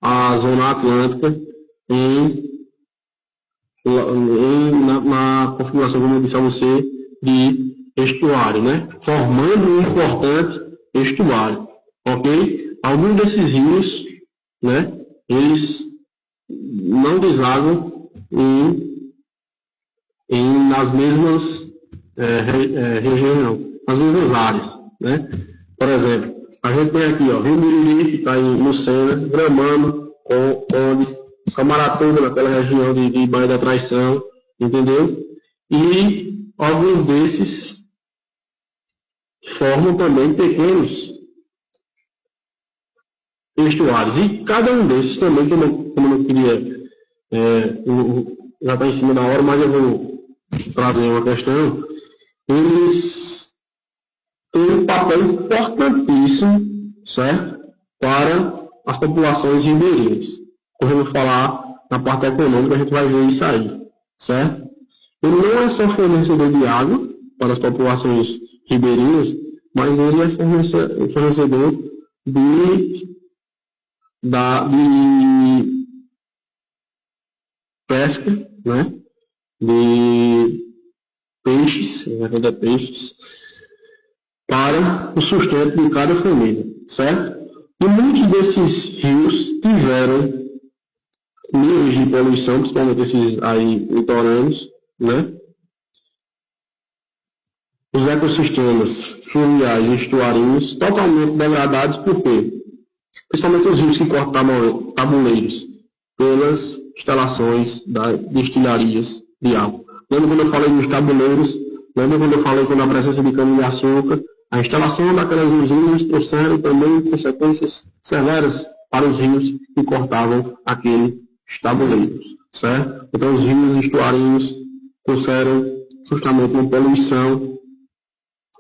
a zona atlântica na configuração, como eu disse a você, de estuário, né? Formando um importante estuário, ok? Alguns desses rios, né, eles não desagam nas mesmas regiões, nas mesmas áreas, né? Por exemplo, a gente tem aqui, ó, Rio Miriri, que está em Lucenas, Gramado, Conde, Camaratuba, naquela região de Baía da Traição, entendeu? E alguns desses formam também pequenos estuários. E cada um desses também, como eu não queria, já está em cima da hora, mas eu vou trazer uma questão, eles têm um papel importantíssimo, certo? Para as populações ribeirinhas. Corremos falar na parte econômica, a gente vai ver isso aí, certo? Ele não é só fornecedor de água para as populações ribeirinhas, mas ele é fornecedor de pesca, né? De peixes, para o sustento de cada família, certo? E muitos desses rios tiveram níveis de poluição, principalmente esses aí litorâneos, né? Os ecossistemas fluviais e estuarinos totalmente degradados, por quê? Principalmente os rios que cortam tabuleiros pelas instalações das destilharias de água. Lembra quando eu falei dos tabuleiros? Lembra quando eu falei quando a presença de cana-de-açúcar? A instalação daquelas usinas trouxeram também consequências severas para os rios que cortavam aqueles tabuleiros, certo? Então os rios estuarinos trouxeram justamente uma poluição,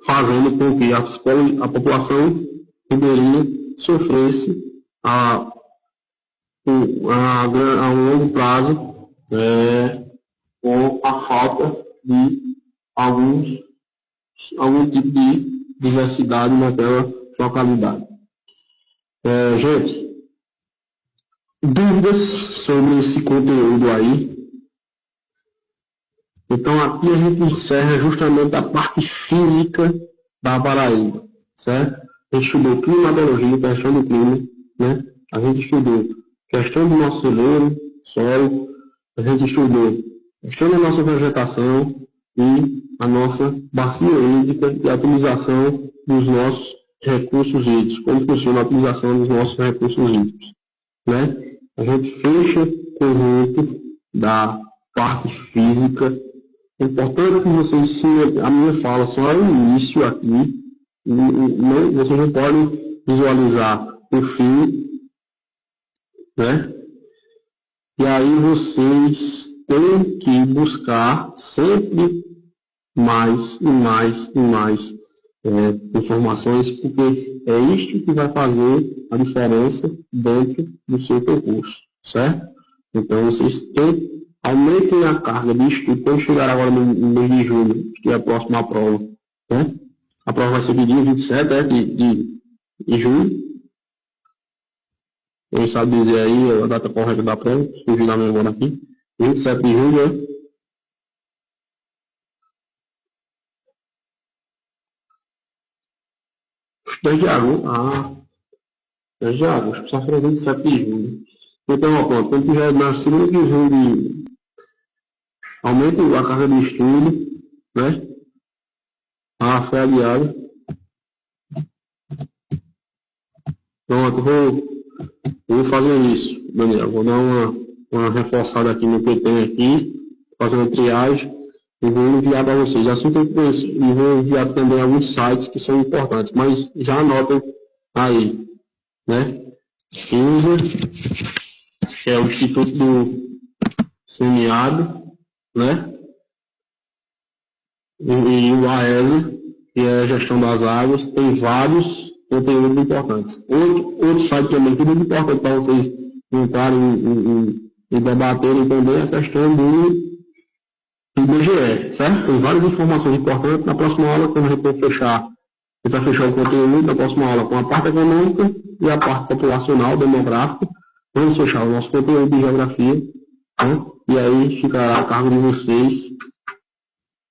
fazendo com que a população ribeirinha sofresse a longo prazo com a falta de algum tipo de diversidade naquela localidade. Gente, dúvidas sobre esse conteúdo aí? Então aqui a gente encerra justamente a parte física da Paraíba, certo? A gente estudou climatologia, questão do clima, né? A gente estudou questão do nosso celeiro, solo, a gente estudou questão da nossa vegetação e a nossa bacia hídrica e a utilização dos nossos recursos hídricos, como funciona a utilização dos nossos recursos hídricos, né? A gente fecha o conjunto da parte física. É importante que vocês, a minha fala só é o início aqui, vocês não podem visualizar o fim, né? E aí vocês têm que buscar sempre mais e mais e mais informações, porque é isto que vai fazer a diferença dentro do seu percurso, certo? Então vocês aumentem a carga de estudo quando chegar agora no mês de julho, que é a próxima prova, né? A prova vai ser de dia 27 de julho. Quem sabe dizer aí a data correta da prova, surgiu na memória aqui. 27 de julho, né? Os 10 de agosto. 10 de agosto, só foi 27 de julho. Então, ó, pronto, quando tiver na segunda quinzena de aumente a carga de estudo, né? Foi adiado. Pronto, vou fazer isso, Daniel. Vou dar uma reforçada aqui no que eu tenho aqui, fazer uma triagem e vou enviar para vocês. Assim que eu conheço, e vou enviar também alguns sites que são importantes, mas já anotem aí, né? INSA, que é o Instituto do Semiárido, né? E o AESA, que é a gestão das águas, tem vários conteúdos importantes. Outro site também que é muito importante para vocês entrarem e debaterem também a questão do IBGE, certo? Tem várias informações importantes. Na próxima aula, quando a gente for fechar, a gente vai fechar o conteúdo da próxima aula com a parte econômica e a parte populacional, demográfica. Vamos fechar o nosso conteúdo de geografia, né? E aí ficará a cargo de vocês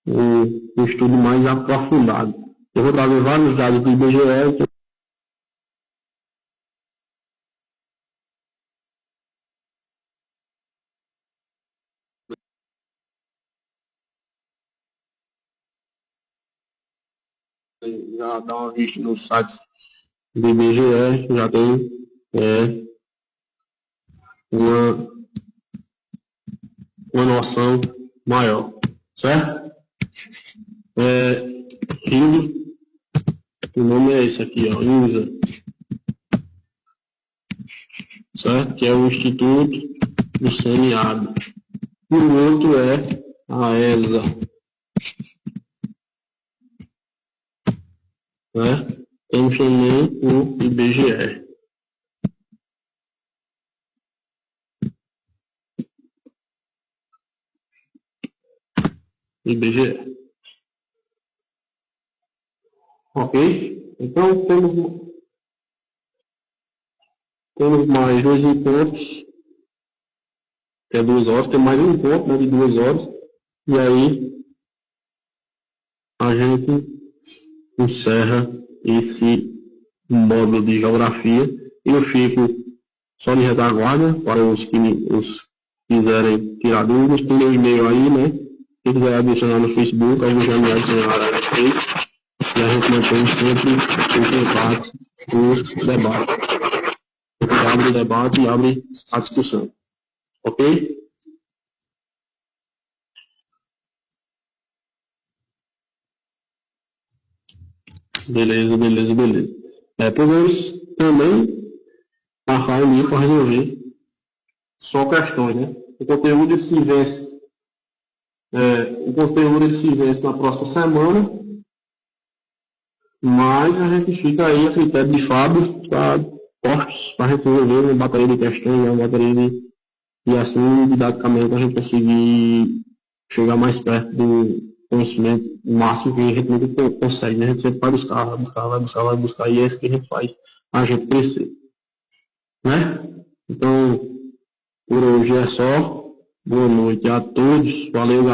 um estudo mais aprofundado. Eu vou trazer vários dados do IBGE, que já dá uma vista nos sites do IBGE, já tem uma noção maior, certo? RIND, o nome é esse aqui, ó, INSA, certo? Que é o Instituto do Semiárido. E o outro é a ESA, né? Temos também o IBGE. IBGE. Ok? Então, temos mais dois encontros, que é 2 horas, tem mais um encontro, né, de 2 horas, e aí a gente encerra esse módulo de geografia. Eu fico só de retaguarda para os que quiserem tirar dúvidas. Tem meu e-mail aí, né? Quem quiser adicionar no Facebook, a gente já me adicionar no Facebook. E a gente mantém sempre em contato o debate. A gente abre o debate e abre a discussão. Ok? Beleza. Podemos também passar o link para resolver só questões, né? O conteúdo se vence. O conteúdo se vence na próxima semana, mas a gente fica aí a critério de Fábio para postos para a gente resolver uma bateria de questões, uma bateria e assim, didaticamente, a gente conseguir chegar mais perto do conhecimento máximo que a gente nunca consegue, né? A gente sempre vai buscar, e é isso que a gente faz a gente crescer, né? Então, por hoje é só. Boa noite a todos. Valeu, galera.